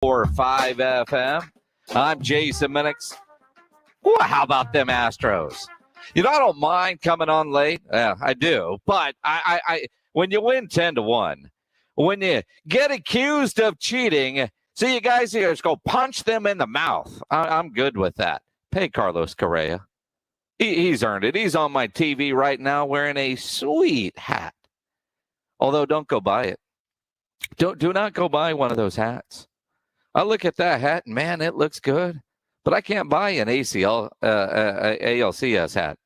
5 FM. I'm Jason Minix. Ooh, how about them Astros? I don't mind coming on late. Yeah, I do. But I when you win 10-1, when you get accused of cheating, so you guys here just go punch them in the mouth. I'm good with that. Pay Carlos Correa. He's earned it. He's on my TV right now wearing a sweet hat. Although, don't go buy it. Do not go buy one of those hats. I look at that hat, and man, it looks good. But I can't buy an ALCS hat.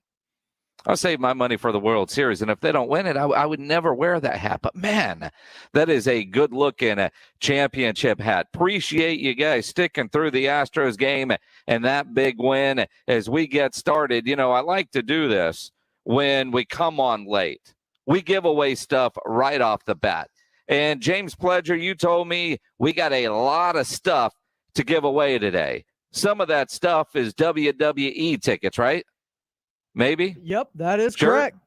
I'll save my money for the World Series, and if they don't win it, I would never wear that hat. But, man, that is a good-looking championship hat. Appreciate you guys sticking through the Astros game and that big win as we get started. I like to do this when we come on late. We give away stuff right off the bat. And, James Pledger, you told me we got a lot of stuff to give away today. Some of that stuff is WWE tickets, right? Maybe? Yep, that is correct.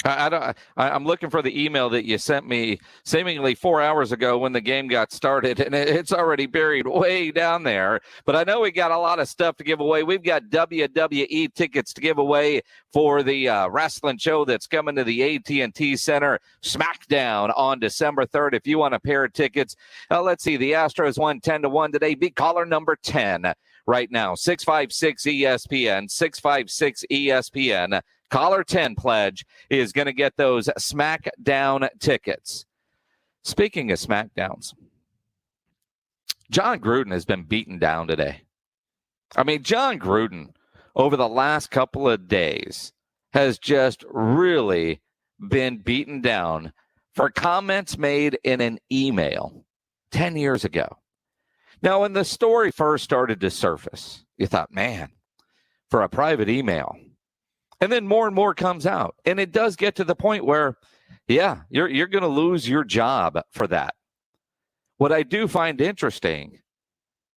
I'm looking for the email that you sent me seemingly 4 hours ago when the game got started, and it's already buried way down there. But I know we got a lot of stuff to give away. We've got WWE tickets to give away for the wrestling show that's coming to the AT&T Center, SmackDown, on December 3rd. If you want a pair of tickets, let's see. The Astros won 10-1 today. Be caller number 10 right now, 656-ESPN, 656-ESPN. Caller 10 pledge is going to get those SmackDown tickets. Speaking of SmackDowns, John Gruden has been beaten down today. I mean, John Gruden, over the last couple of days, has just really been beaten down for comments made in an email 10 years ago. Now, when the story first started to surface, you thought, man, for a private email. And then more and more comes out. And it does get to the point where, yeah, you're going to lose your job for that. What I do find interesting,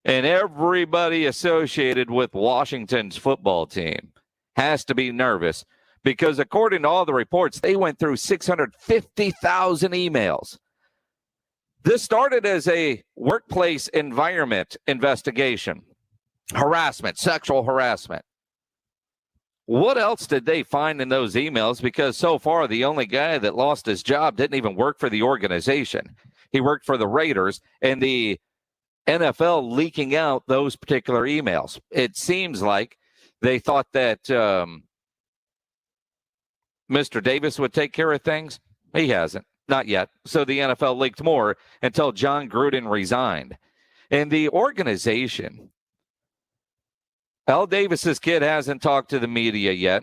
and everybody associated with Washington's football team has to be nervous, because according to all the reports, they went through 650,000 emails. This started as a workplace environment investigation, harassment, sexual harassment. What else did they find in those emails? Because so far, the only guy that lost his job didn't even work for the organization. He worked for the Raiders, and the NFL leaking out those particular emails. It seems like they thought that Mr. Davis would take care of things. He hasn't. Not yet. So the NFL leaked more until John Gruden resigned. And the organization, Al Davis's kid, hasn't talked to the media yet.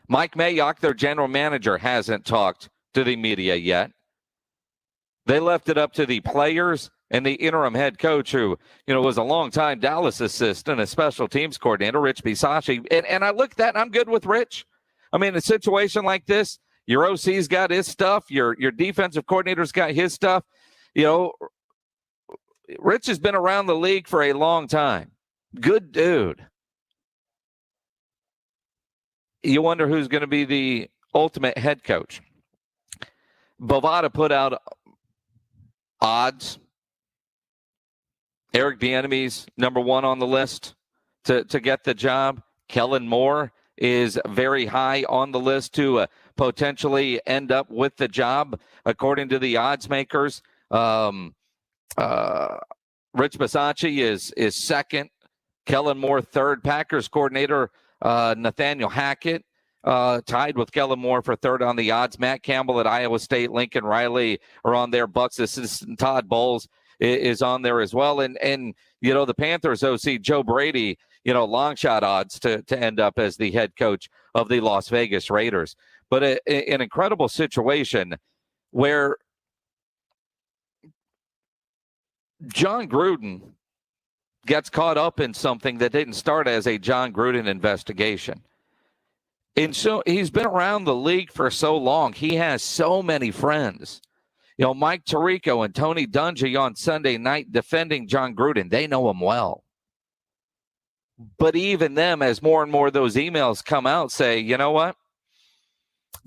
Mike Mayock, their general manager, hasn't talked to the media yet. They left it up to the players and the interim head coach, who, was a long-time Dallas assistant, a special teams coordinator, Rich Bisaccia. And I look at that, and I'm good with Rich. I mean, a situation like this, your OC's got his stuff, your defensive coordinator's got his stuff. Rich has been around the league for a long time. Good dude. You wonder who's going to be the ultimate head coach. Bovada put out odds. Eric Bieniemy's number one on the list to get the job. Kellen Moore is very high on the list to potentially end up with the job, according to the odds makers. Rich Bisaccia is second. Kellen Moore third. Packers coordinator Nathaniel Hackett tied with Kellen Moore for third on the odds. Matt Campbell at Iowa State, Lincoln Riley are on there. Bucks assistant Todd Bowles is on there as well. And the Panthers OC Joe Brady, long shot odds to end up as the head coach of the Las Vegas Raiders. But an incredible situation where John Gruden gets caught up in something that didn't start as a John Gruden investigation. And so he's been around the league for so long. He has so many friends. Mike Tirico and Tony Dungy on Sunday night defending John Gruden. They know him well. But even them, as more and more of those emails come out, say, you know what?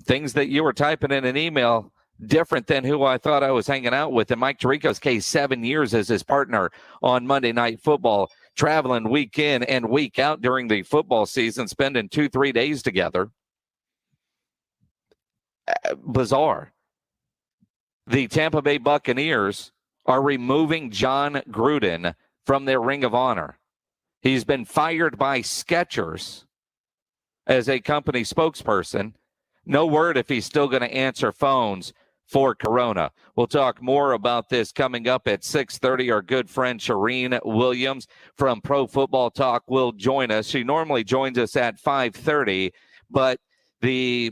Things that you were typing in an email different than who I thought I was hanging out with. In Mike Tirico's case, 7 years as his partner on Monday Night Football, traveling week in and week out during the football season, spending 2-3 days together. Bizarre. The Tampa Bay Buccaneers are removing John Gruden from their Ring of Honor. He's been fired by Skechers as a company spokesperson. No word if he's still going to answer phones for Corona. We'll talk more about this coming up at 6:30. Our good friend Charean Williams from Pro Football Talk will join us. She normally joins us at 5:30, but the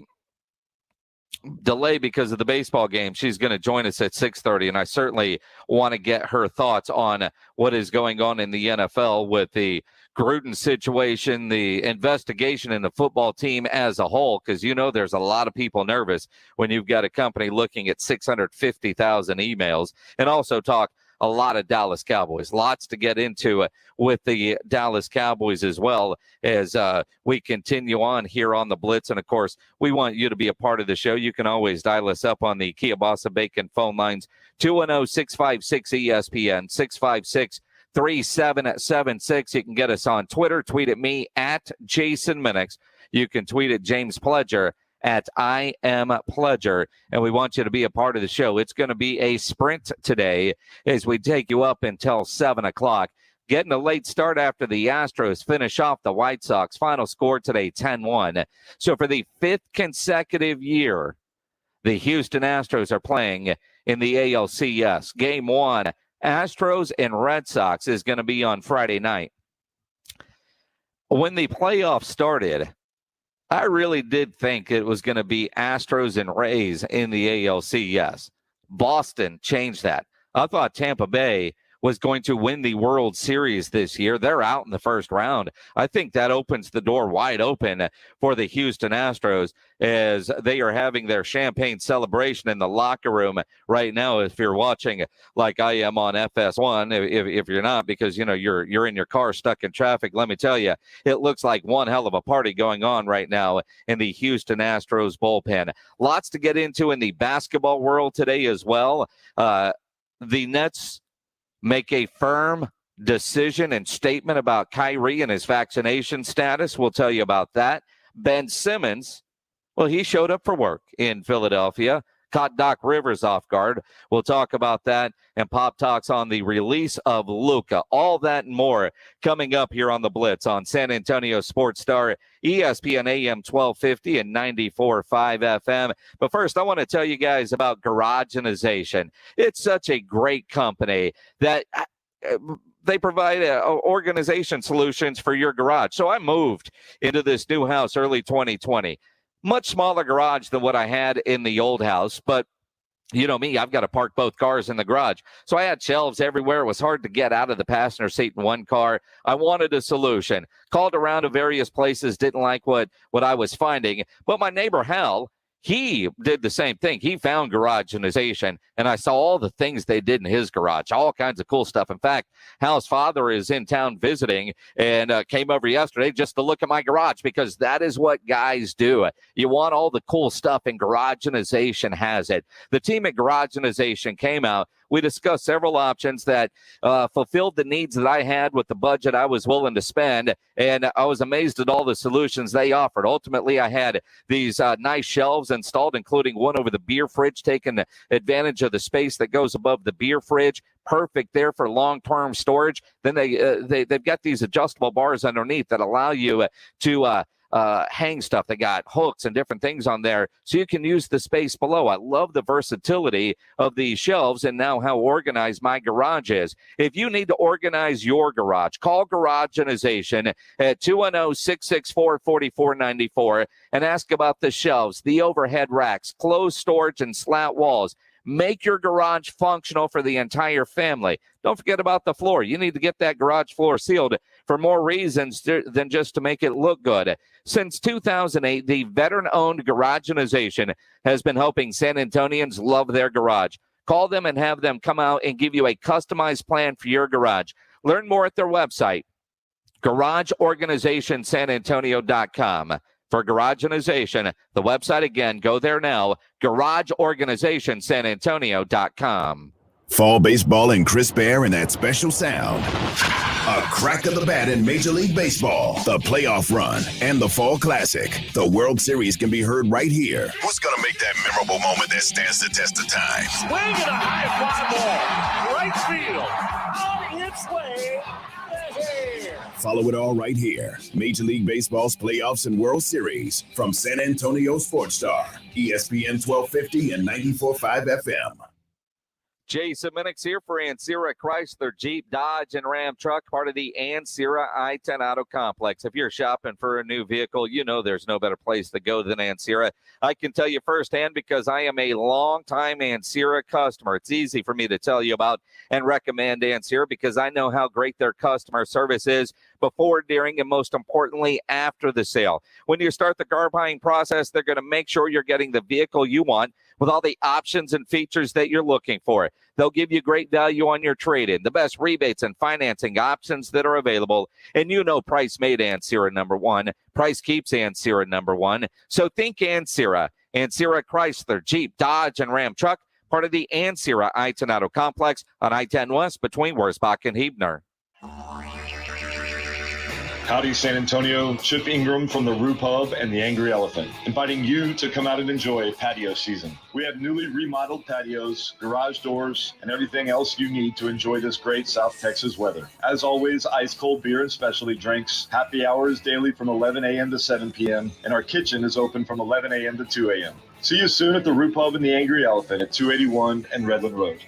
delay because of the baseball game, she's going to join us at 6:30, and I certainly want to get her thoughts on what is going on in the NFL with the Gruden situation, the investigation in the football team as a whole, because there's a lot of people nervous when you've got a company looking at 650,000 emails, and also talk a lot of Dallas Cowboys. Lots to get into with the Dallas Cowboys as well as we continue on here on the Blitz. And, of course, we want you to be a part of the show. You can always dial us up on the Kielbasa Bacon phone lines, 210-656-ESPN, 656-3776. You can get us on Twitter. Tweet at me at Jason Minix. You can tweet at James Pledger at I Am Pledger, and we want you to be a part of the show. It's going to be a sprint today as we take you up until 7 o'clock. Getting a late start after the Astros finish off the White Sox. Final score today, 10-1. So for the fifth consecutive year, the Houston Astros are playing in the ALCS. Game 1, Astros and Red Sox, is going to be on Friday night. When the playoffs started, I really did think it was going to be Astros and Rays in the ALCS. Boston changed that. I thought Tampa Bay was going to win the World Series this year. They're out in the first round. I think that opens the door wide open for the Houston Astros as they are having their champagne celebration in the locker room right now. If you're watching like I am on FS1, if you're not, because you're in your car stuck in traffic, let me tell you, it looks like one hell of a party going on right now in the Houston Astros bullpen. Lots to get into in the basketball world today as well. The Nets make a firm decision and statement about Kyrie and his vaccination status. We'll tell you about that. Ben Simmons, well, he showed up for work in Philadelphia, caught Doc Rivers off guard. We'll talk about that and Pop Talks on the release of Luka. All that and more coming up here on the Blitz on San Antonio Sports Star, ESPN AM 1250 and 94.5 FM. But first, I want to tell you guys about Garageization. It's such a great company that they provide organization solutions for your garage. So I moved into this new house early 2020. Much smaller garage than what I had in the old house, but you know me, I've got to park both cars in the garage. So I had shelves everywhere. It was hard to get out of the passenger seat in one car. I wanted a solution. Called around to various places, didn't like what I was finding. But my neighbor, Hal, he did the same thing. He found Garageization, and I saw all the things they did in his garage, all kinds of cool stuff. In fact, Hal's father is in town visiting and came over yesterday just to look at my garage because that is what guys do. You want all the cool stuff, and Garageization has it. The team at Garageization came out. We discussed several options that fulfilled the needs that I had with the budget I was willing to spend, and I was amazed at all the solutions they offered. Ultimately, I had these nice shelves installed, including one over the beer fridge, taking advantage of the space that goes above the beer fridge. Perfect there for long-term storage. Then they've got these adjustable bars underneath that allow you to hang stuff. They got hooks and different things on there so you can use the space below. I love the versatility of these shelves and now how organized my garage is. If you need to organize your garage, call Garageization at 210-664-4494 and ask about the shelves, the overhead racks, closed storage, and slat walls. Make your garage functional for the entire family. Don't forget about the floor. You need to get that garage floor sealed for more reasons than just to make it look good. Since 2008, the veteran-owned Garageization has been helping San Antonians love their garage. Call them and have them come out and give you a customized plan for your garage. Learn more at their website, garageorganizationsanantonio.com. for Garageorganization. The website again, go there now, garageorganizationsanantonio.com. Fall baseball and crisp air and that special sound. A crack of the bat in Major League Baseball, the playoff run, and the Fall Classic. The World Series can be heard right here. What's going to make that memorable moment that stands the test of time? Swing and a high fly ball. Right field. On its way. Here. Follow it all right here. Major League Baseball's playoffs and World Series from San Antonio Sports Star, ESPN 1250 and 94.5 FM. Jason Minix here for Ancira Chrysler, Jeep, Dodge, and Ram Truck, part of the Ancira I-10 Auto Complex. If you're shopping for a new vehicle, you know there's no better place to go than Ancira. I can tell you firsthand because I am a long-time Ancira customer. It's easy for me to tell you about and recommend Ancira because I know how great their customer service is before, during, and most importantly, after the sale. When you start the car buying process, they're going to make sure you're getting the vehicle you want with all the options and features that you're looking for. They'll give you great value on your trade-in, the best rebates and financing options that are available. And you know price made Ancira number one. Price keeps Ancira number one. So think Ancira. Ancira Chrysler, Jeep, Dodge, and Ram Truck, part of the Ancira I-10 Auto Complex on I-10 West between Wurzbach and Huebner. Howdy, San Antonio. Chip Ingram from the Roo Pub and the Angry Elephant, inviting you to come out and enjoy patio season. We have newly remodeled patios, garage doors, and everything else you need to enjoy this great South Texas weather. As always, ice-cold beer and specialty drinks. Happy hours daily from 11 a.m. to 7 p.m., and our kitchen is open from 11 a.m. to 2 a.m. See you soon at the Roo Pub and the Angry Elephant at 281 and Redland Road.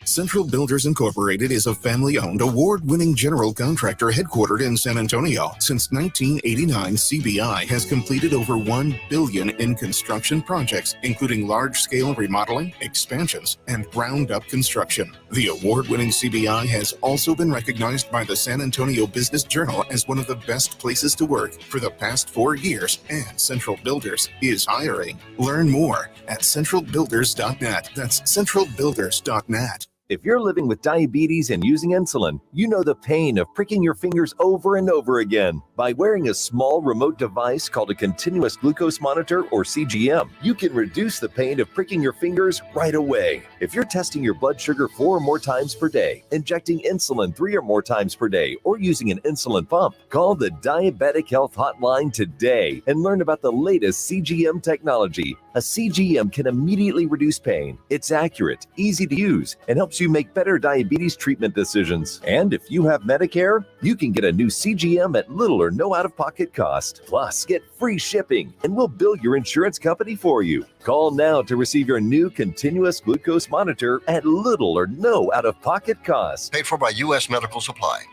Central Builders Incorporated is a family-owned, award-winning general contractor headquartered in San Antonio. Since 1989, CBI has completed over $1 billion in construction projects, including large-scale remodeling, expansions, and ground-up construction. The award-winning CBI has also been recognized by the San Antonio Business Journal as one of the best places to work for the past 4 years, and Central Builders is hiring. Learn more at centralbuilders.net. That's centralbuilders.net. If you're living with diabetes and using insulin, you know the pain of pricking your fingers over and over again. By wearing a small remote device called a continuous glucose monitor, or CGM, you can reduce the pain of pricking your fingers right away. If you're testing your blood sugar 4 or more times per day, injecting insulin 3 or more times per day, or using an insulin pump, call the Diabetic Health Hotline today and learn about the latest CGM technology. A CGM can immediately reduce pain. It's accurate, easy to use, and helps you make better diabetes treatment decisions. And if you have Medicare, you can get a new CGM at little or no out-of-pocket cost. Plus, get free shipping, and we'll bill your insurance company for you. Call now to receive your new continuous glucose monitor at little or no out-of-pocket cost. Paid for by U.S. Medical Supply.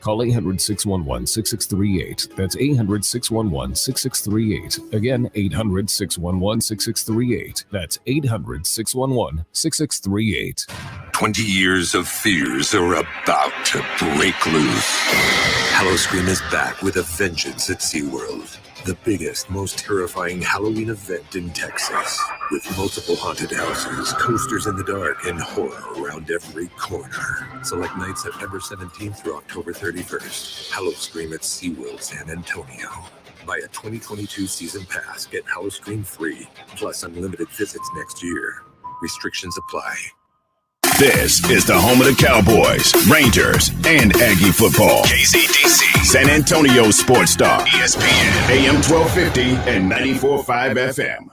Call 800-611-6638. That's 800-611-6638. Again, 800-611-6638. That's 800-611-6638. 20 years of fears are about to break loose. Halloween is back with a vengeance at SeaWorld. The biggest, most terrifying Halloween event in Texas. With multiple haunted houses, coasters in the dark, and horror around every corner. Select nights September 17th through October 31st. Halloween at SeaWorld San Antonio. Buy a 2022 season pass, get Halloween free, plus unlimited visits next year. Restrictions apply. This is the home of the Cowboys, Rangers, and Aggie football. KZDC, San Antonio Sports Star, ESPN, AM 1250 and 94.5 FM.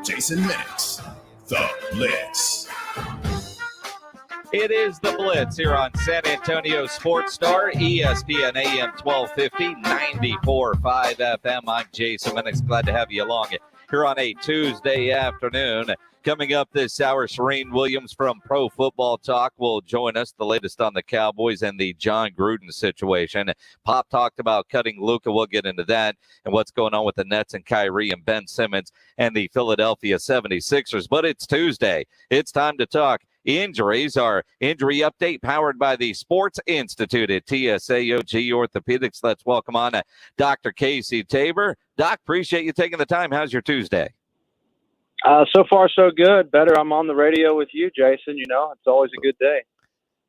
Jason Minix, the Blitz. It is the Blitz here on San Antonio Sports Star, ESPN AM 1250, 94.5 FM. I'm Jason Minix. Glad to have you along here on a Tuesday afternoon. Coming up this hour, Charean Williams from Pro Football Talk will join us. The latest on the Cowboys and the John Gruden situation. Pop talked about cutting Luka. We'll get into that and what's going on with the Nets and Kyrie and Ben Simmons and the Philadelphia 76ers. But it's Tuesday. It's time to talk injuries. Our injury update powered by the Sports Institute at TSAOG Orthopedics. Let's welcome on Dr. Casey Tabor. Doc, appreciate you taking the time. How's your Tuesday? So far, so good. Better I'm on the radio with you, Jason. You know, it's always a good day.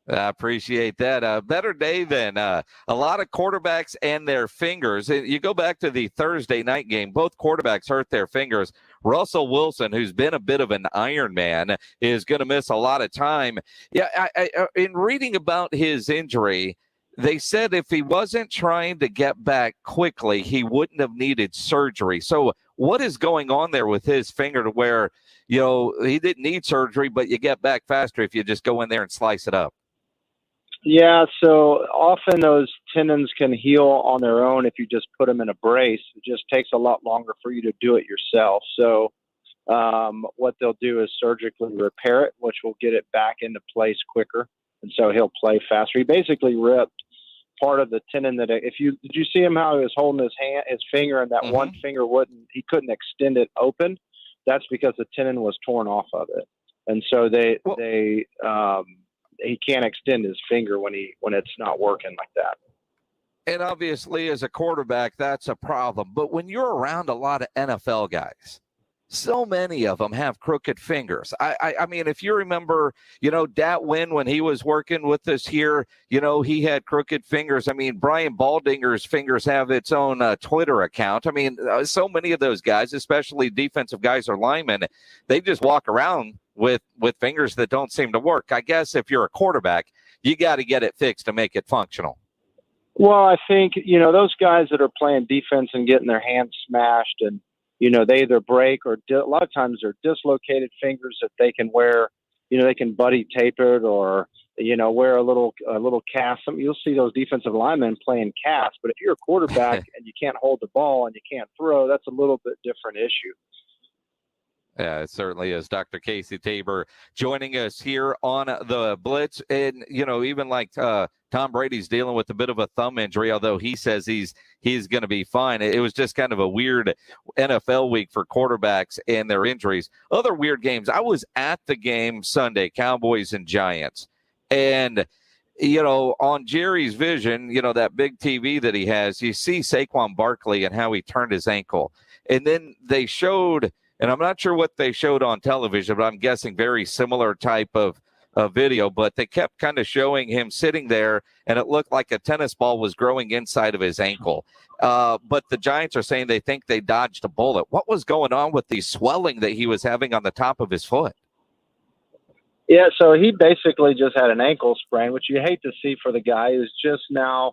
I appreciate that. A better day than a lot of quarterbacks and their fingers. You go back to the Thursday night game, both quarterbacks hurt their fingers. Russell Wilson, who's been a bit of an Iron Man, is going to miss a lot of time. Yeah, in reading about his injury, they said if he wasn't trying to get back quickly, he wouldn't have needed surgery. So what is going on there with his finger to where, he didn't need surgery, but you get back faster if you just go in there and slice it up? Yeah, so often those tendons can heal on their own if you just put them in a brace. It just takes a lot longer for you to do it yourself. So what they'll do is surgically repair it, which will get it back into place quicker. And so he'll play faster. He basically ripped part of the tendon did you see him how he was holding his finger, and that one finger he couldn't extend it open? That's because the tendon was torn off of it. And so he can't extend his finger when it's not working like that. And obviously, as a quarterback, that's a problem. But when you're around a lot of NFL guys, so many of them have crooked fingers. I mean, if you remember, Dat Wynn, when he was working with us here, he had crooked fingers. I mean, Brian Baldinger's fingers have its own Twitter account. I mean, so many of those guys, especially defensive guys or linemen, they just walk around with fingers that don't seem to work. I guess if you're a quarterback, you got to get it fixed to make it functional. Well, I think, those guys that are playing defense and getting their hands smashed and, they either break or a lot of times they're dislocated fingers that they can wear, they can buddy tape it or, wear a little cast. You'll see those defensive linemen playing cast, but if you're a quarterback and you can't hold the ball and you can't throw, that's a little bit different issue. Yeah, it certainly is. Dr. Casey Tabor joining us here on the Blitz. And, even like Tom Brady's dealing with a bit of a thumb injury, although he says he's going to be fine. It was just kind of a weird NFL week for quarterbacks and their injuries. Other weird games. I was at the game Sunday, Cowboys and Giants. And, on Jerry's Vision, that big TV that he has, you see Saquon Barkley and how he turned his ankle. And then they showed... And I'm not sure what they showed on television, but I'm guessing very similar type of video. But they kept kind of showing him sitting there, and it looked like a tennis ball was growing inside of his ankle. But the Giants are saying they think they dodged a bullet. What was going on with the swelling that he was having on the top of his foot? Yeah, so he basically just had an ankle sprain, which you hate to see for the guy who's just now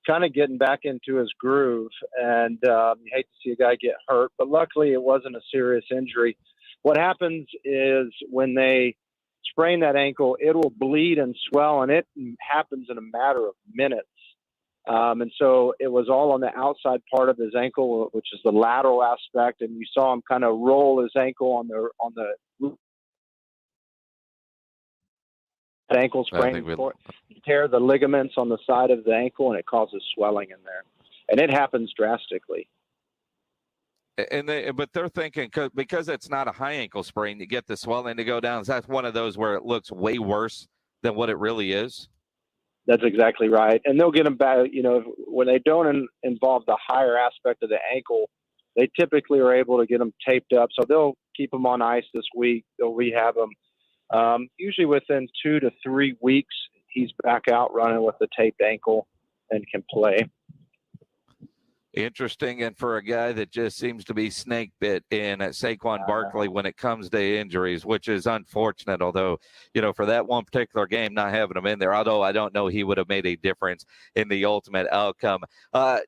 kind of getting back into his groove, and you hate to see a guy get hurt, but luckily it wasn't a serious injury. What happens is when they sprain that ankle, it will bleed and swell, and it happens in a matter of minutes. And so it was all on the outside part of his ankle, which is the lateral aspect, and you saw him kind of roll his ankle on the ankle sprain. You tear the ligaments on the side of the ankle, and it causes swelling in there, and it happens drastically. But they're thinking because it's not a high ankle sprain, you get the swelling to go down. Is that one of those where it looks way worse than what it really is? That's exactly right. And they'll get them back. When they don't involve the higher aspect of the ankle, they typically are able to get them taped up. So they'll keep them on ice this week. They'll rehab them. Usually within 2 to 3 weeks, he's back out running with the taped ankle and can play. Interesting. And for a guy that just seems to be snake bit in Saquon Barkley when it comes to injuries, which is unfortunate, although, for that one particular game, not having him in there, although I don't know he would have made a difference in the ultimate outcome. A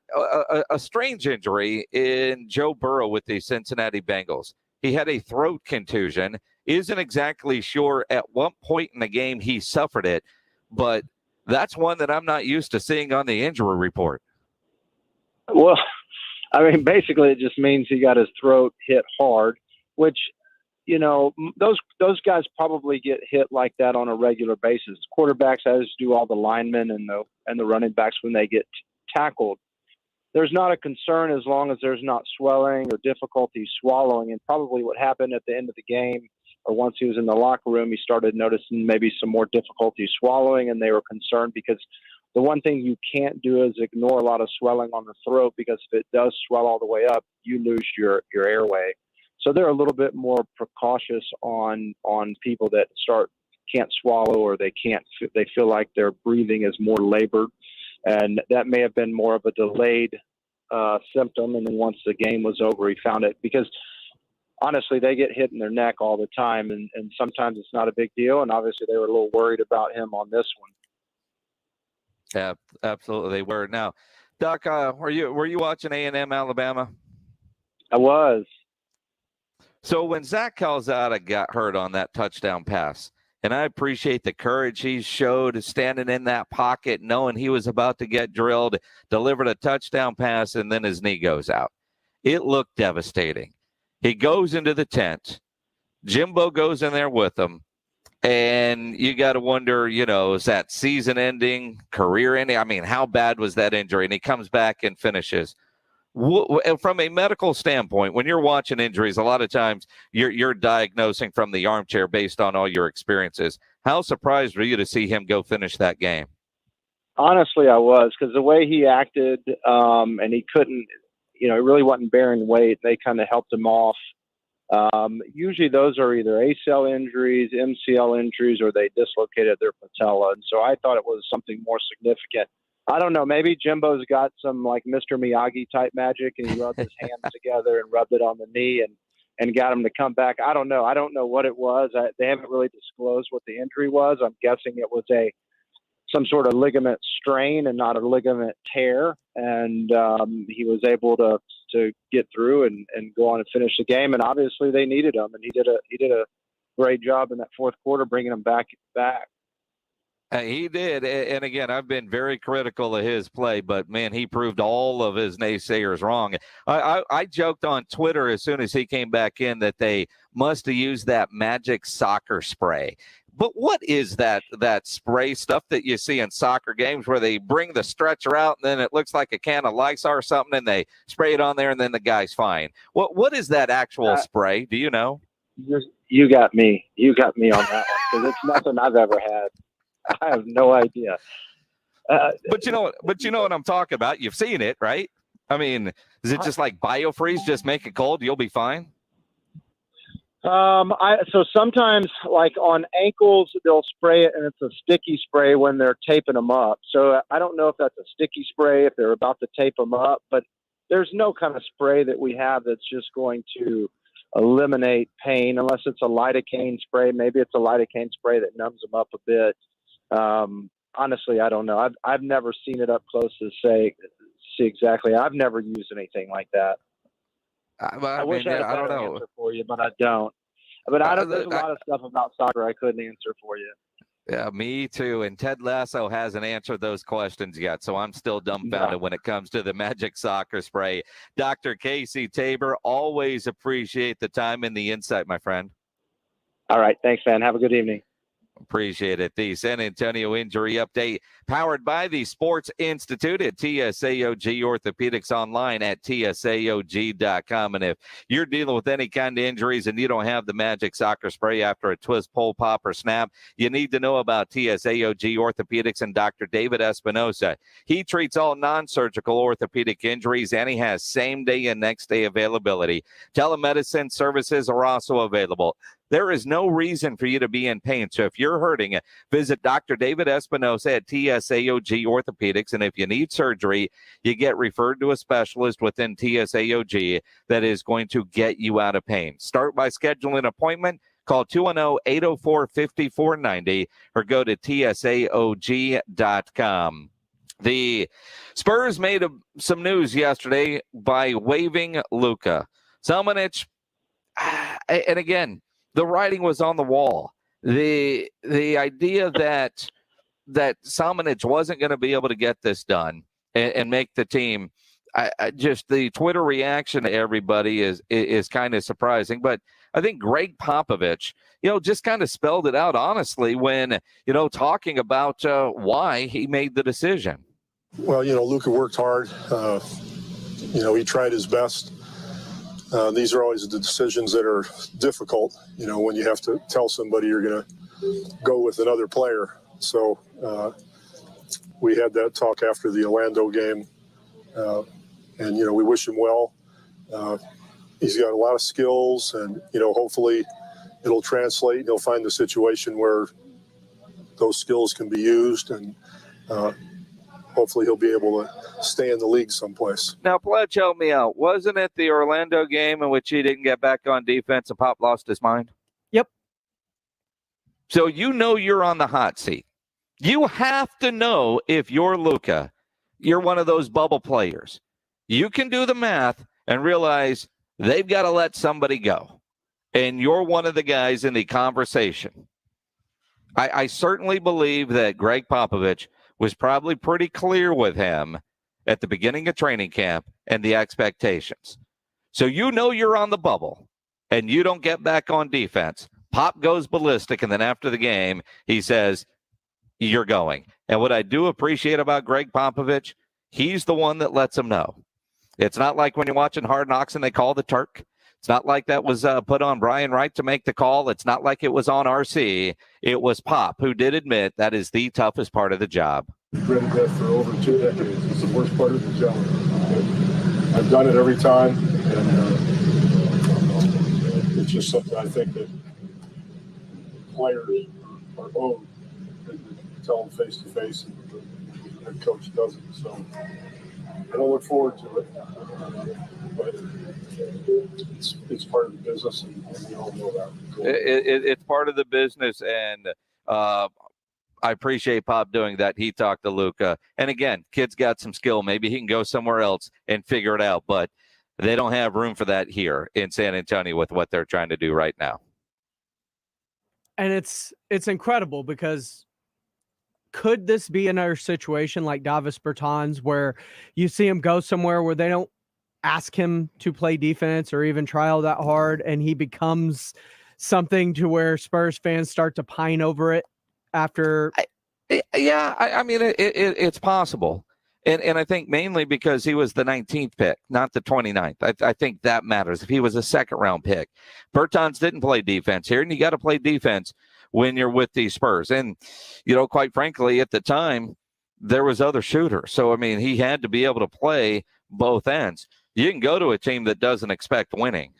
strange injury in Joe Burrow with the Cincinnati Bengals. He had a throat contusion. Isn't exactly sure at what point in the game he suffered it, but that's one that I'm not used to seeing on the injury report. Well, I mean, basically it just means he got his throat hit hard, which, those guys probably get hit like that on a regular basis. Quarterbacks, as do all the linemen and the running backs when they get tackled. There's not a concern as long as there's not swelling or difficulty swallowing. And probably what happened at the end of the game, or once he was in the locker room, he started noticing maybe some more difficulty swallowing, and they were concerned because the one thing you can't do is ignore a lot of swelling on the throat, because if it does swell all the way up, you lose your airway. So they're a little bit more precautious on people that start can't swallow, or they feel like their breathing is more labored. And that may have been more of a delayed symptom. And then once the game was over, he found it, because honestly, they get hit in their neck all the time, and sometimes it's not a big deal. And obviously they were a little worried about him on this one. Yeah, absolutely they were. Now, Doc, were you watching A&M Alabama? I was. So when Zach Calzada got hurt on that touchdown pass, and I appreciate the courage he showed standing in that pocket, knowing he was about to get drilled, delivered a touchdown pass, and then his knee goes out. It looked devastating. He goes into the tent. Jimbo goes in there with him. And you got to wonder, is that season ending, career ending? I mean, how bad was that injury? And he comes back and finishes. From a medical standpoint, when you're watching injuries, a lot of times you're diagnosing from the armchair based on all your experiences. How surprised were you to see him go finish that game? Honestly, I was, because the way he acted, and he couldn't, he really wasn't bearing weight. They kind of helped him off. Usually those are either ACL injuries, MCL injuries, or they dislocated their patella. And so I thought it was something more significant. I don't know. Maybe Jimbo's got some like Mr. Miyagi type magic, and he rubbed his hands together and rubbed it on the knee and got him to come back. I don't know. I don't know what it was. They haven't really disclosed what the injury was. I'm guessing it was some sort of ligament strain and not a ligament tear. And he was able to get through and go on and finish the game. And obviously they needed him, and he did a great job in that fourth quarter, bringing them back. He did. And again, I've been very critical of his play, but man, he proved all of his naysayers wrong. I joked on Twitter as soon as he came back in that they must have used that magic soccer spray. But what is that spray stuff that you see in soccer games where they bring the stretcher out and then it looks like a can of Lysol or something and they spray it on there and then the guy's fine? What is that actual spray? Do you know? You got me. You got me on that one, because it's nothing I've ever had. I have no idea. But you know what I'm talking about. You've seen it, right? I mean, is it just like biofreeze? Just make it cold, you'll be fine. So sometimes, like on ankles, they'll spray it, and it's a sticky spray when they're taping them up. So I don't know if that's a sticky spray, if they're about to tape them up, but there's no kind of spray that we have that's just going to eliminate pain, unless it's a lidocaine spray. Maybe it's a lidocaine spray that numbs them up a bit. Honestly, I don't know. I've never seen it up close to see exactly. I've never used anything like that. I wish I had a better answer for you, but I don't. But there's a lot of stuff about soccer I couldn't answer for you. Yeah, me too. And Ted Lasso hasn't answered those questions yet, so I'm still dumbfounded when it comes to the magic soccer spray. Dr. Casey Tabor, always appreciate the time and the insight, my friend. All right. Thanks, man. Have a good evening. Appreciate it. The San Antonio Injury Update, powered by the Sports Institute at TSAOG Orthopedics, online at TSAOG.com. And if you're dealing with any kind of injuries and you don't have the magic soccer spray after a twist, pull, pop, or snap, you need to know about TSAOG Orthopedics and Dr. David Espinosa. He treats all non-surgical orthopedic injuries, and he has same-day and next-day availability. Telemedicine services are also available. There is no reason for you to be in pain. So if you're hurting, visit Dr. David Espinosa at TSAOG Orthopedics. And if you need surgery, you get referred to a specialist within TSAOG that is going to get you out of pain. Start by scheduling an appointment. Call 210-804-5490 or go to TSAOG.com. The Spurs made some news yesterday by waiving Luka. Samanic, and again, the writing was on the wall. The idea that Samanic wasn't going to be able to get this done and make the team, just the Twitter reaction to everybody is kind of surprising. But I think Greg Popovich, just kind of spelled it out honestly when, talking about why he made the decision. Well, Luka worked hard. He tried his best. These are always the decisions that are difficult, when you have to tell somebody you're going to go with another player. So we had that talk after the Orlando game, and, we wish him well. He's got a lot of skills, and, hopefully it'll translate. He'll find the situation where, those skills can be used, and hopefully he'll be able to stay in the league someplace. Now, Pledge, help me out. Wasn't it the Orlando game in which he didn't get back on defense and Pop lost his mind? Yep. So you're on the hot seat. You have to know if you're Luka, you're one of those bubble players. You can do the math and realize they've got to let somebody go. And you're one of the guys in the conversation. I certainly believe that Greg Popovich was probably pretty clear with him at the beginning of training camp and the expectations. So you're on the bubble and you don't get back on defense. Pop goes ballistic, and then after the game, he says, you're going. And what I do appreciate about Greg Popovich, he's the one that lets him know. It's not like when you're watching Hard Knocks and they call the Turk. It's not like that was put on Brian Wright to make the call. It's not like it was on RC. It was Pop, who did admit that is the toughest part of the job. I've read that for over 2 decades. It's the worst part of the job. I've done it every time, and it's just something I think that players are owed. They tell them face to face, and the head coach doesn't. So I don't look forward to it, but it's part of the business, and we all know that. It's part of the business, and I appreciate Pop doing that. He talked to Luka, and again, kid's got some skill. Maybe he can go somewhere else and figure it out, but they don't have room for that here in San Antonio with what they're trying to do right now. And it's incredible, because could this be another situation like Davis Bertans where you see him go somewhere where they don't ask him to play defense or even try all that hard, and he becomes something to where Spurs fans start to pine over it after? I mean, it's possible. And I think mainly because he was the 19th pick, not the 29th. I think that matters. If he was a second-round pick. Bertans didn't play defense here, and you got to play defense when you're with these Spurs. And, quite frankly, at the time, there was other shooters. So, I mean, he had to be able to play both ends. You can go to a team that doesn't expect winning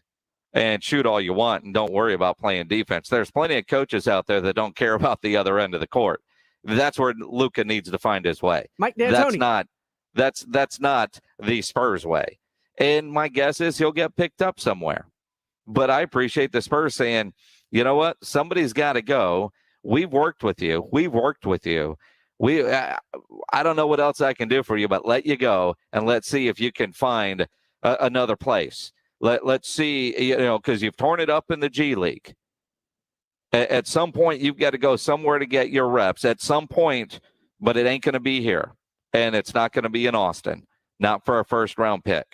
and shoot all you want and don't worry about playing defense. There's plenty of coaches out there that don't care about the other end of the court. That's where Luka needs to find his way. Mike D'Antoni. That's not the Spurs way. And my guess is he'll get picked up somewhere. But I appreciate the Spurs saying, you know what? Somebody's got to go. We've worked with you. I don't know what else I can do for you, but let you go, and let's see if you can find another place. Let's see, because you've torn it up in the G League. At some point, you've got to go somewhere to get your reps. At some point, but it ain't going to be here. And it's not going to be in Austin, not for a first-round pick.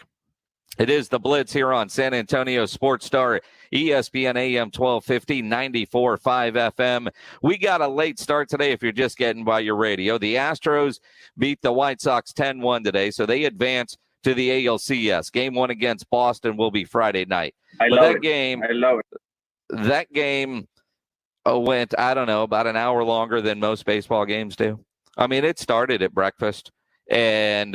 It is the Blitz here on San Antonio Sports Star, ESPN AM 1250, 94.5 FM. We got a late start today if you're just getting by your radio. The Astros beat the White Sox 10-1 today, so they advance to the ALCS. Game 1 against Boston will be Friday night. I love it. That game went, I don't know, about an hour longer than most baseball games do. I mean, it started at breakfast and,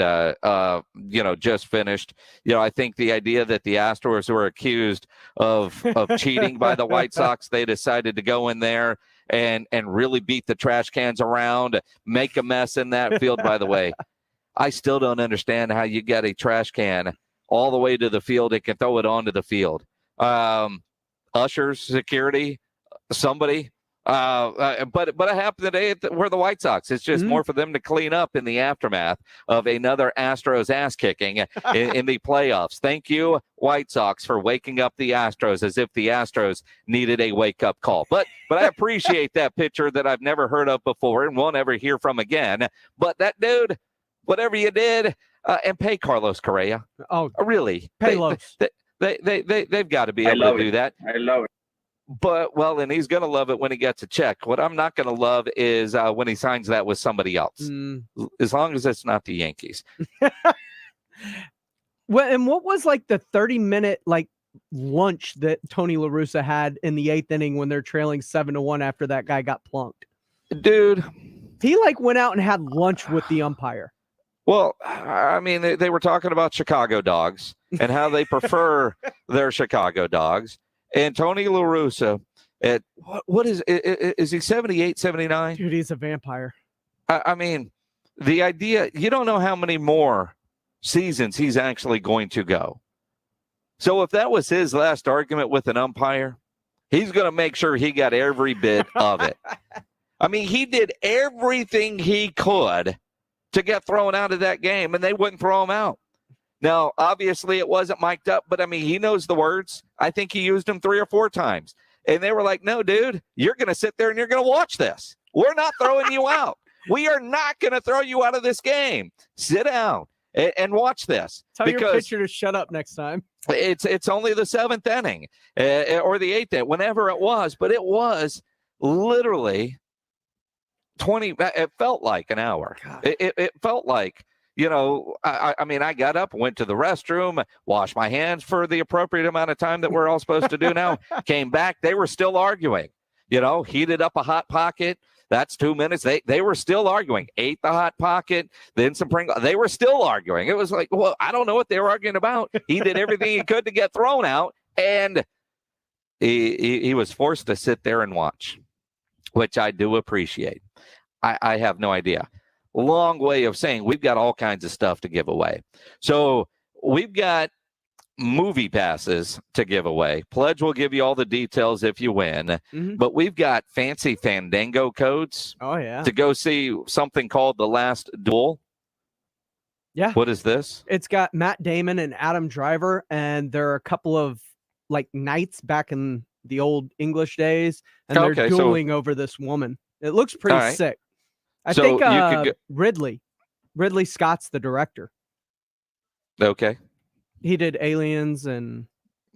just finished. I think the idea that the Astros were accused of cheating by the White Sox, they decided to go in there and really beat the trash cans around, make a mess in that field. By the way, I still don't understand how you get a trash can all the way to the field and can throw it onto the field. Ushers, security, somebody. But it happened today we're the White Sox. It's just more for them to clean up in the aftermath of another Astros ass kicking in the playoffs. Thank you, White Sox, for waking up the Astros as if the Astros needed a wake up call. But I appreciate that pitcher that I've never heard of before and won't ever hear from again. But that dude, whatever you did, and pay Carlos Correa. Oh, really? Pay Los. They've got to be able to do that. I love it. But, and he's going to love it when he gets a check. What I'm not going to love is when he signs that with somebody else, as long as it's not the Yankees. Well, and what was like the 30-minute lunch that Tony La Russa had in the 8th inning when they're trailing 7-1 after that guy got plunked? Dude. He went out and had lunch with the umpire. Well, I mean, they were talking about Chicago dogs and how they prefer their Chicago dogs. And Tony La Russa, what is he 78, 79? Dude, he's a vampire. I mean, the idea, you don't know how many more seasons he's actually going to go. So if that was his last argument with an umpire, he's going to make sure he got every bit of it. I mean, he did everything he could to get thrown out of that game, and they wouldn't throw him out. Now, obviously, it wasn't mic'd up, but, I mean, he knows the words. I think he used them 3 or 4 times. And they were like, no, dude, you're going to sit there and you're going to watch this. We're not throwing you out. We are not going to throw you out of this game. Sit down and watch this. Tell your pitcher to shut up next time. It's only the 7th inning or the 8th inning, whenever it was. But it was literally 20. It felt like an hour. It felt like, you know, I mean, I got up, went to the restroom, washed my hands for the appropriate amount of time that we're all supposed to do now, came back. They were still arguing, you know, heated up a Hot Pocket. That's 2 minutes. They were still arguing. Ate the Hot Pocket, then some Pringles. They were still arguing. It was like, well, I don't know what they were arguing about. He did everything he could to get thrown out, and he was forced to sit there and watch, which I do appreciate. I have no idea. Long way of saying we've got all kinds of stuff to give away. So we've got movie passes to give away. Pledge will give you all the details if you win. Mm-hmm. But we've got fancy Fandango codes. Oh, yeah. To go see something called The Last Duel. Yeah. What is this? It's got Matt Damon and Adam Driver, and there are a couple of like knights back in the old English days, and they're dueling over this woman. It looks pretty sick. I think Ridley Scott's the director. Okay. He did Aliens and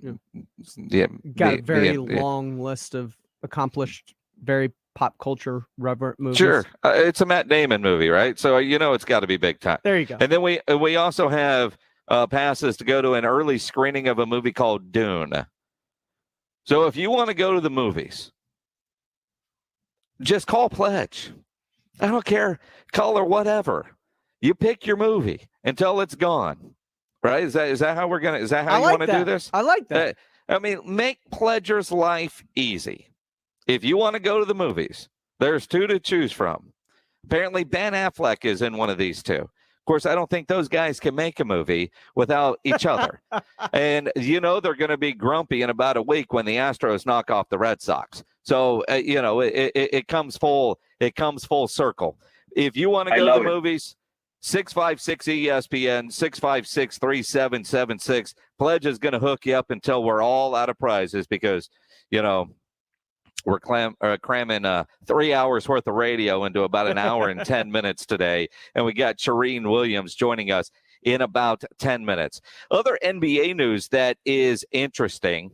got a very long list of accomplished, very pop culture reverent movies. Sure. It's a Matt Damon movie, right? So, you know, it's got to be big time. There you go. And then we also have passes to go to an early screening of a movie called Dune. So if you want to go to the movies, just call Pledge. I don't care, call or whatever. You pick your movie until it's gone. Right? Is that how we're gonna? Is that how you want to do this? I like that. I mean, make Pledger's life easy. If you want to go to the movies, there's 2 to choose from. Apparently, Ben Affleck is in one of these 2. Of course, I don't think those guys can make a movie without each other. And you know they're going to be grumpy in about a week when the Astros knock off the Red Sox. So you know it comes full. It comes full circle. If you want to go to the movies. 656 ESPN 656-3776. Pledge is going to hook you up until we're all out of prizes because, you know, we're cramming 3 hours worth of radio into about an hour and 10 minutes today. And we got Charean Williams joining us in about 10 minutes. Other NBA news that is interesting.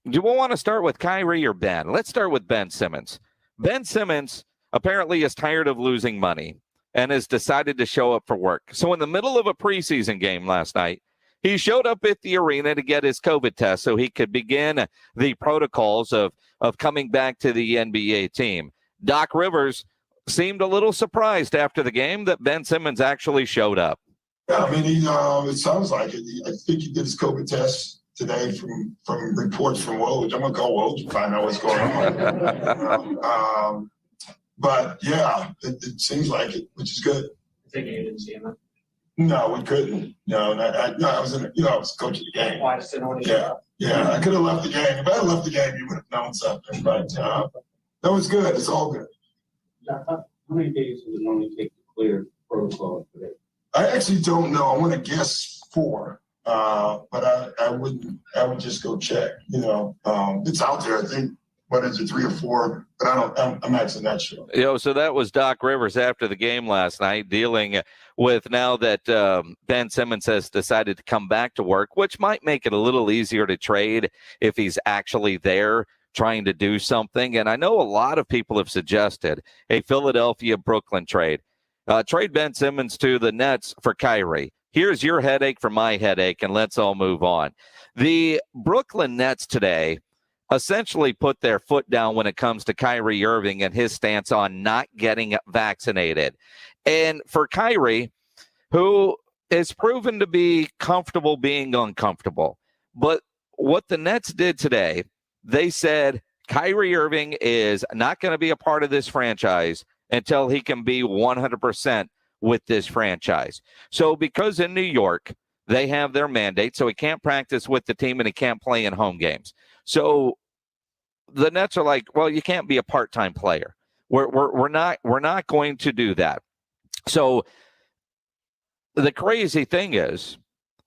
Do we want to start with Kyrie or Ben? Let's start with Ben Simmons. Ben Simmons apparently is tired of losing money and has decided to show up for work. So in the middle of a preseason game last night, he showed up at the arena to get his COVID test so he could begin the protocols of coming back to the NBA team. Doc Rivers seemed a little surprised after the game that Ben Simmons actually showed up. Yeah, I mean, it sounds like it. I think he did his COVID test today from reports from Woj. I'm going to call Woj and find out what's going on. But yeah, it seems like it, which is good. I think you didn't see him. No, we couldn't. No, I was I was coach of the game. Why just didn't want to Yeah, I could have left the game. If I had left the game, you would have known something. But that was good. It's all good. How many days does it normally take to clear protocol today? I actually don't know. I want to guess 4. But I would just go check. You know, it's out there. I think. What is it, 3 or 4? But I'm actually not sure. So that was Doc Rivers after the game last night, dealing with now that Ben Simmons has decided to come back to work, which might make it a little easier to trade if he's actually there trying to do something. And I know a lot of people have suggested a Philadelphia-Brooklyn trade. Trade Ben Simmons to the Nets for Kyrie. Here's your headache for my headache, and let's all move on. The Brooklyn Nets today essentially put their foot down when it comes to Kyrie Irving and his stance on not getting vaccinated. And for Kyrie, who is proven to be comfortable being uncomfortable, but what the Nets did today, they said, Kyrie Irving is not going to be a part of this franchise until he can be 100% with this franchise. So because in New York, they have their mandate, so he can't practice with the team and he can't play in home games. So the Nets are like, well, you can't be a part-time player. We're not going to do that. So the crazy thing is,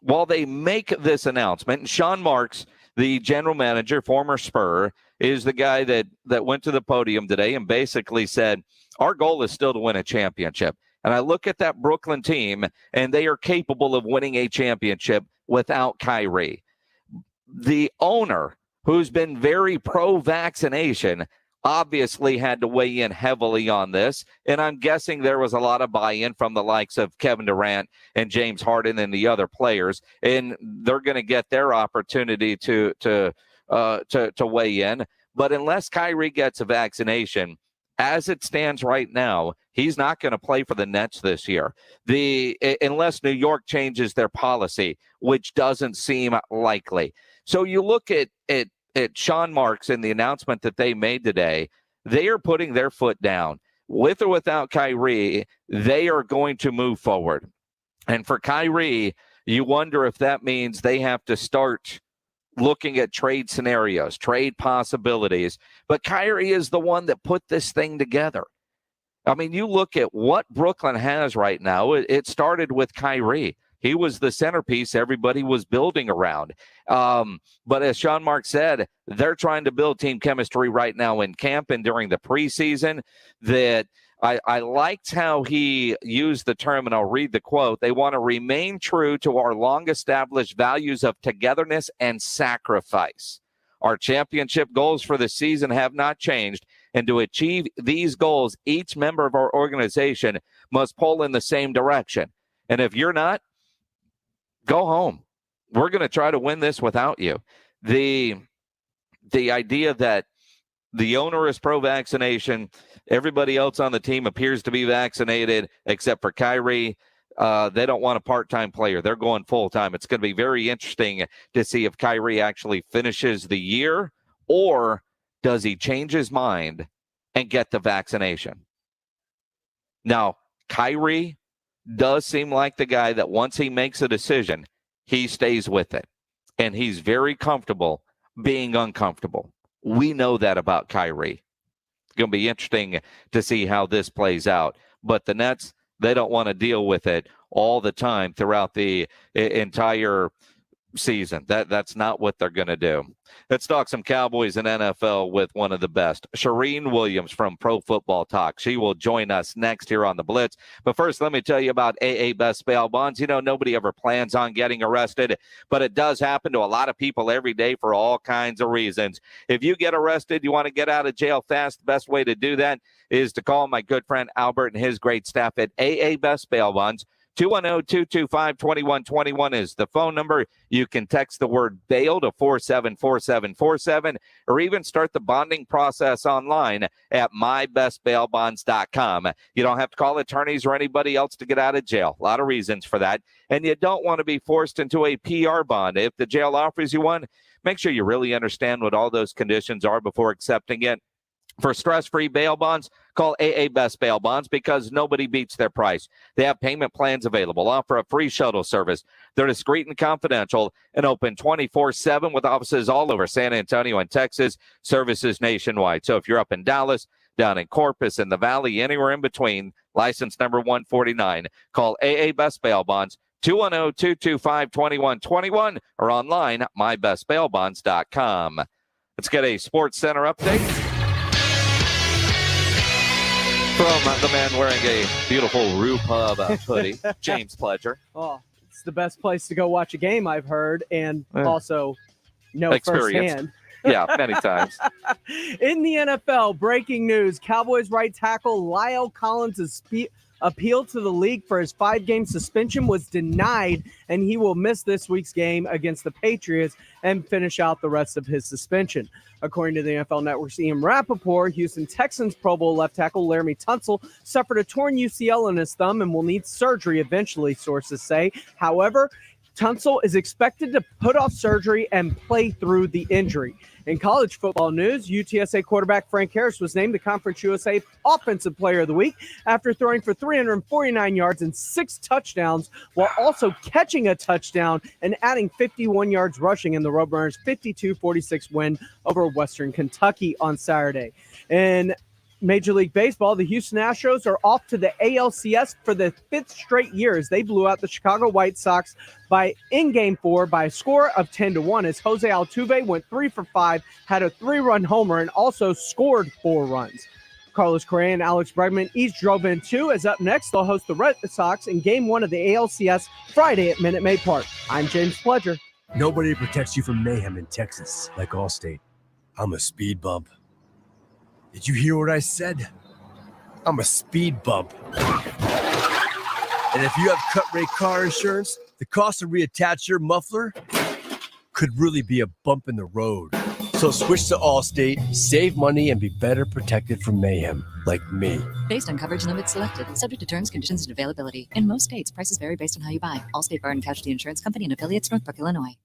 while they make this announcement, and Sean Marks, the general manager, former Spur, is the guy that went to the podium today and basically said, our goal is still to win a championship. And I look at that Brooklyn team, and they are capable of winning a championship without Kyrie. The owner, who's been very pro-vaccination, obviously had to weigh in heavily on this. And I'm guessing there was a lot of buy-in from the likes of Kevin Durant and James Harden and the other players. And they're going to get their opportunity to weigh in. But unless Kyrie gets a vaccination, as it stands right now, he's not going to play for the Nets this year. Unless New York changes their policy, which doesn't seem likely. So you look at Sean Marks and the announcement that they made today, they are putting their foot down. With or without Kyrie, they are going to move forward. And for Kyrie, you wonder if that means they have to start looking at trade scenarios, trade possibilities. But Kyrie is the one that put this thing together. I mean, you look at what Brooklyn has right now. It started with Kyrie. He was the centerpiece everybody was building around. But as Sean Marks said, they're trying to build team chemistry right now in camp and during the preseason. That I liked how he used the term, and I'll read the quote. They want to remain true to our long-established values of togetherness and sacrifice. Our championship goals for the season have not changed, and to achieve these goals, each member of our organization must pull in the same direction. And if you're not, go home. We're going to try to win this without you. The idea that the owner is pro-vaccination, everybody else on the team appears to be vaccinated except for Kyrie. They don't want a part-time player. They're going full-time. It's going to be very interesting to see if Kyrie actually finishes the year, or does he change his mind and get the vaccination? Now, Kyrie does seem like the guy that once he makes a decision, he stays with it. And he's very comfortable being uncomfortable. We know that about Kyrie. It's going to be interesting to see how this plays out. But the Nets, they don't want to deal with it all the time throughout the entire season. That's not what they're going to do. Let's talk some Cowboys and NFL with one of the best, Charean Williams from Pro Football Talk. She will join us next here on the Blitz. But first, let me tell you about AA Best Bail Bonds. You know, nobody ever plans on getting arrested, but it does happen to a lot of people every day for all kinds of reasons. If you get arrested, you want to get out of jail fast, the best way to do that is to call my good friend Albert and his great staff at AA Best Bail Bonds. 210-225-2121 is the phone number. You can text the word bail to 474747, or even start the bonding process online at mybestbailbonds.com. You don't have to call attorneys or anybody else to get out of jail. A lot of reasons for that. And you don't want to be forced into a PR bond. If the jail offers you one, make sure you really understand what all those conditions are before accepting it. For stress-free bail bonds, call AA Best Bail Bonds because nobody beats their price. They have payment plans available, offer a free shuttle service. They're discreet and confidential and open 24/7 with offices all over San Antonio and Texas, services nationwide. So if you're up in Dallas, down in Corpus, in the Valley, anywhere in between, license number 149, call AA Best Bail Bonds, 210-225-2121, or online at mybestbailbonds.com. Let's get a Sports Center update from the man wearing a beautiful Rue Pub hoodie, James Pledger. Oh, it's the best place to go watch a game, I've heard, and also know firsthand. Yeah, many times. In the NFL, breaking news, Cowboys right tackle Lyle Collins' appeal to the league for his 5-game suspension was denied, and he will miss this week's game against the Patriots and finish out the rest of his suspension. According to the NFL Network's Ian Rappaport, Houston Texans Pro Bowl left tackle Laramie Tunsil suffered a torn UCL in his thumb and will need surgery eventually, sources say. However, Tunsil is expected to put off surgery and play through the injury. In college football news, UTSA quarterback Frank Harris was named the Conference USA Offensive Player of the Week after throwing for 349 yards and 6 touchdowns, while also catching a touchdown and adding 51 yards rushing in the Roadrunners' 52-46 win over Western Kentucky on Saturday. In Major League Baseball, the Houston Astros are off to the ALCS for the 5th straight year as they blew out the Chicago White Sox in Game 4 by a score of 10-1 as Jose Altuve went 3 for 5, had a 3-run homer, and also scored 4 runs. Carlos Correa and Alex Bregman each drove in 2, as up next they'll host the Red Sox in Game 1 of the ALCS Friday at Minute Maid Park. I'm James Pledger. Nobody protects you from mayhem in Texas like Allstate. I'm a speed bump. Did you hear what I said? I'm a speed bump. And if you have cut rate car insurance, the cost to reattach your muffler could really be a bump in the road. So switch to Allstate, save money, and be better protected from mayhem, like me. Based on coverage limits selected, subject to terms, conditions, and availability. In most states, prices vary based on how you buy. Allstate Bar and Casualty Insurance Company and affiliates, Northbrook, Illinois.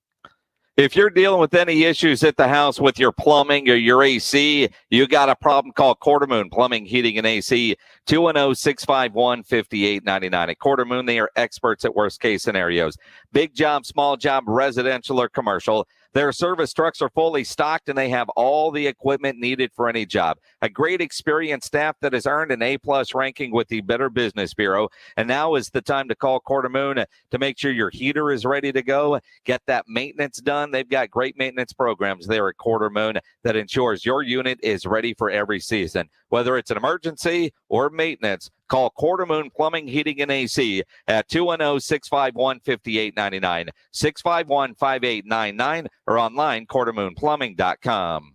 If you're dealing with any issues at the house with your plumbing or your AC, you got a problem, call Quartermoon Plumbing, Heating, and AC, 210-651-5899. At Quartermoon, they are experts at worst-case scenarios. Big job, small job, residential or commercial. Their service trucks are fully stocked, and they have all the equipment needed for any job. A great experienced staff that has earned an A-plus ranking with the Better Business Bureau. And now is the time to call Quartermoon to make sure your heater is ready to go. Get that maintenance done. They've got great maintenance programs there at Quartermoon that ensures your unit is ready for every season. Whether it's an emergency or maintenance, call Quartermoon Plumbing, Heating, and AC at 210-651-5899, 651-5899, or online, quartermoonplumbing.com.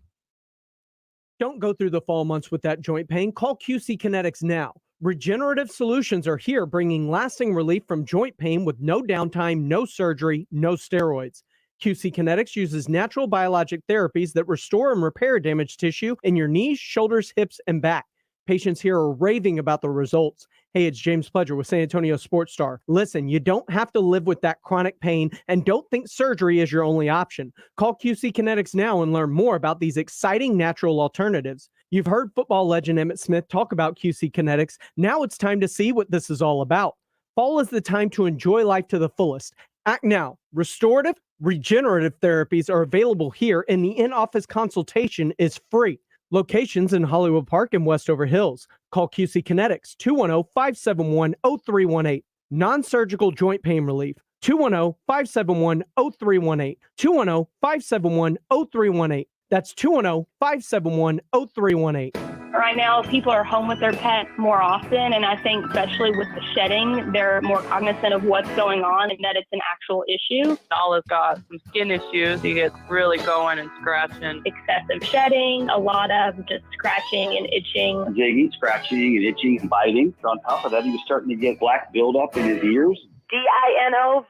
Don't go through the fall months with that joint pain. Call QC Kinetics now. Regenerative Solutions are here bringing lasting relief from joint pain with no downtime, no surgery, no steroids. QC Kinetics uses natural biologic therapies that restore and repair damaged tissue in your knees, shoulders, hips, and back. Patients here are raving about the results. Hey, it's James Pledger with San Antonio Sports Star. Listen, you don't have to live with that chronic pain, and don't think surgery is your only option. Call QC Kinetics now and learn more about these exciting natural alternatives. You've heard football legend Emmitt Smith talk about QC Kinetics. Now it's time to see what this is all about. Fall is the time to enjoy life to the fullest. Act now. Restorative, regenerative therapies are available here, and the in-office consultation is free. Locations in Hollywood Park and Westover Hills. Call QC Kinetics, 210-571-0318. Non-surgical joint pain relief, 210-571-0318. 210-571-0318. That's 210-571-0318. Right now, people are home with their pets more often, and I think especially with the shedding, they're more cognizant of what's going on and that it's an actual issue. Nala's got some skin issues. He gets really going and scratching. Excessive shedding, a lot of just scratching and itching. Digging, scratching, and itching and biting. On top of that, he was starting to get black buildup in his ears. DINOVITE.com.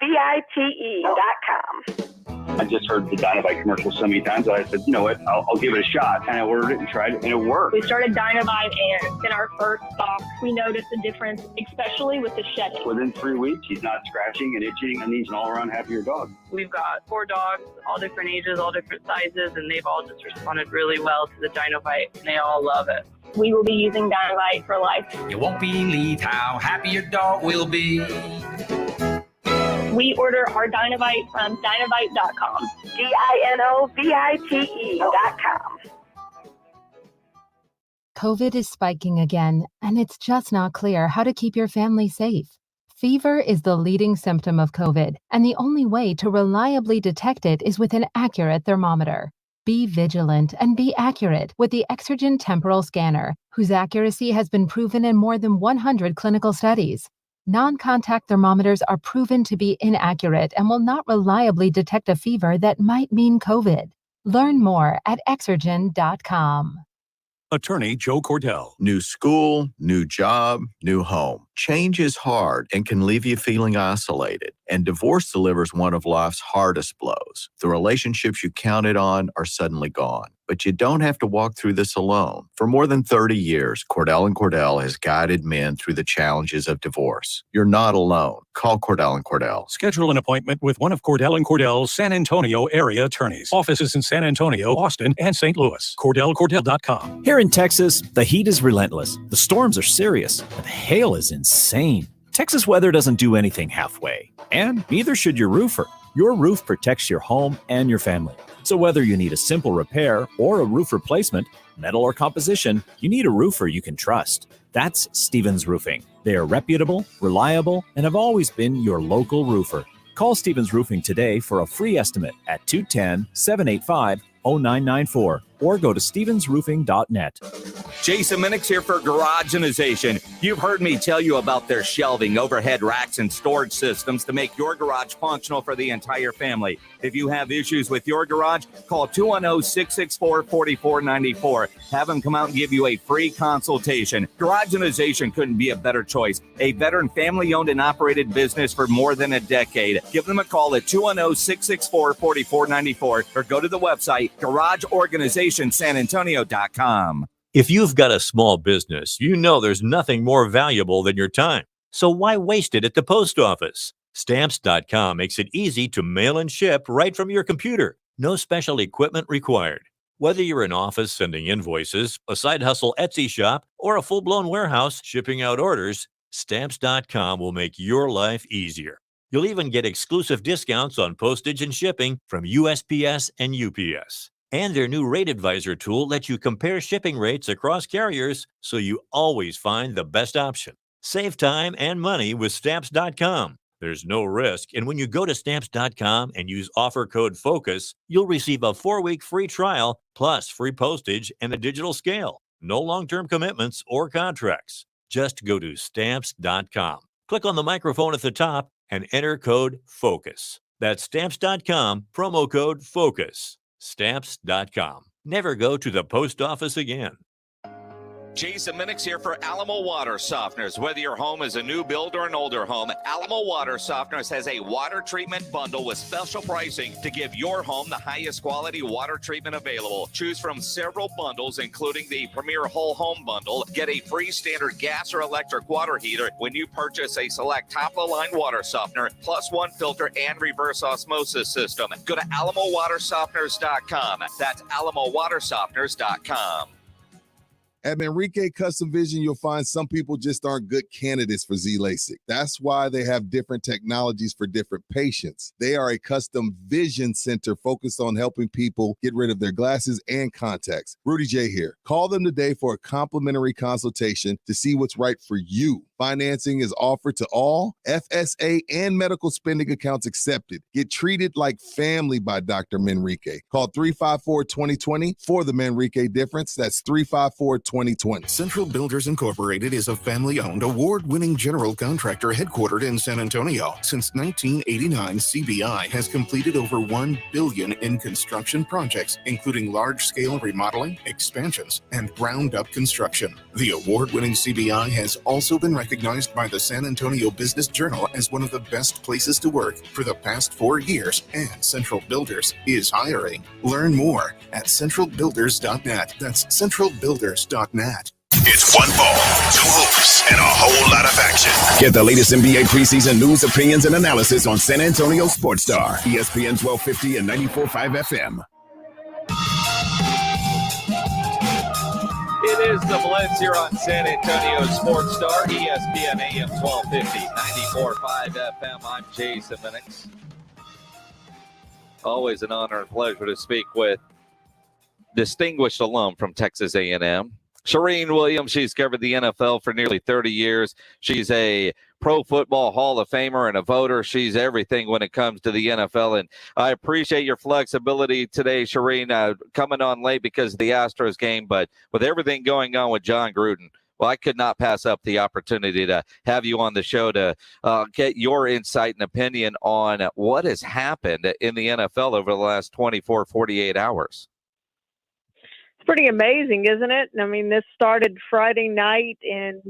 I just heard the Dynovite commercial so many times that I said, you know what, I'll give it a shot. And I ordered it and tried it, and it worked. We started Dynovite, and in our first box, we noticed a difference, especially with the shedding. Within 3 weeks, he's not scratching and itching, and he's an all-around happier dog. We've got 4 dogs, all different ages, all different sizes, and they've all just responded really well to the Dynovite, and they all love it. We will be using Dynovite for life. You won't believe how happy your dog will be. We order our Dynovite from Dynovite.com. DINOVITE.com. COVID is spiking again, and it's just not clear how to keep your family safe. Fever is the leading symptom of COVID, and the only way to reliably detect it is with an accurate thermometer. Be vigilant and be accurate with the Exergen Temporal Scanner, whose accuracy has been proven in more than 100 clinical studies. Non-contact thermometers are proven to be inaccurate and will not reliably detect a fever that might mean COVID. Learn more at Exergen.com. Attorney Joe Cordell. New school, new job, new home. Change is hard and can leave you feeling isolated. And divorce delivers one of life's hardest blows. The relationships you counted on are suddenly gone. But you don't have to walk through this alone. For more than 30 years, Cordell & Cordell has guided men through the challenges of divorce. You're not alone. Call Cordell & Cordell. Schedule an appointment with one of Cordell & Cordell's San Antonio area attorneys. Offices in San Antonio, Austin, and St. Louis. CordellCordell.com. Here in Texas, the heat is relentless. The storms are serious. But the hail is insane. Texas weather doesn't do anything halfway. And neither should your roofer. Your roof protects your home and your family. So whether you need a simple repair or a roof replacement, metal or composition, you need a roofer you can trust. That's Stevens Roofing. They are reputable, reliable, and have always been your local roofer. Call Stevens Roofing today for a free estimate at 210-785-0994 or go to stevensroofing.net. Jason Minix here for Garageization. You've heard me tell you about their shelving, overhead racks, and storage systems to make your garage functional for the entire family. If you have issues with your garage, call 210-664-4494. Have them come out and give you a free consultation. Garageization couldn't be a better choice. A veteran family-owned and operated business for more than a decade. Give them a call at 210-664-4494 or go to the website garageorganizationsanantonio.com. If you've got a small business, you know there's nothing more valuable than your time. So why waste it at the post office? Stamps.com makes it easy to mail and ship right from your computer. No special equipment required. Whether you're an office sending invoices, a side hustle Etsy shop, or a full-blown warehouse shipping out orders, Stamps.com will make your life easier. You'll even get exclusive discounts on postage and shipping from USPS and UPS. And their new Rate Advisor tool lets you compare shipping rates across carriers so you always find the best option. Save time and money with Stamps.com. There's no risk, and when you go to Stamps.com and use offer code FOCUS, you'll receive a 4-week free trial plus free postage and a digital scale. No long-term commitments or contracts. Just go to Stamps.com. Click on the microphone at the top and enter code FOCUS. That's Stamps.com, promo code FOCUS. Stamps.com. Never go to the post office again. Jason Minix here for Alamo Water Softeners. Whether your home is a new build or an older home, Alamo Water Softeners has a water treatment bundle with special pricing to give your home the highest quality water treatment available. Choose from several bundles, including the Premier Whole Home Bundle. Get a free standard gas or electric water heater when you purchase a select top-of-the-line water softener, plus 1 filter and reverse osmosis system. Go to AlamoWaterSofteners.com. That's AlamoWaterSofteners.com. At Enrique Custom Vision, you'll find some people just aren't good candidates for Z-LASIK. That's why they have different technologies for different patients. They are a custom vision center focused on helping people get rid of their glasses and contacts. Rudy J here. Call them today for a complimentary consultation to see what's right for you. Financing is offered to all FSA and medical spending accounts accepted. Get treated like family by Dr. Manrique. Call 354-2020 for the Manrique difference. That's 354-2020. Central Builders Incorporated is a family-owned, award-winning general contractor headquartered in San Antonio. Since 1989, CBI has completed over $1 billion in construction projects, including large-scale remodeling, expansions, and ground-up construction. The award-winning CBI has also been recognized by the San Antonio Business Journal as one of the best places to work for the past 4 years, and Central Builders is hiring. Learn more at centralbuilders.net. That's centralbuilders.net. It's one ball, 2 hoops, and a whole lot of action. Get the latest NBA preseason news, opinions, and analysis on San Antonio Sports Star, ESPN 1250 and 94.5 FM. It is the Blitz here on San Antonio Sports Star, ESPN AM 1250, 94.5 FM. I'm Jason Minix. Always an honor and pleasure to speak with distinguished alum from Texas A&M, Charean Williams. She's covered the NFL for nearly 30 years. She's a Pro Football Hall of Famer and a voter. She's everything when it comes to the NFL. And I appreciate your flexibility today, Charean, coming on late because of the Astros game. But with everything going on with Jon Gruden, well, I could not pass up the opportunity to have you on the show to get your insight and opinion on what has happened in the NFL over the last 24, 48 hours. It's pretty amazing, isn't it? I mean, this started Friday night, and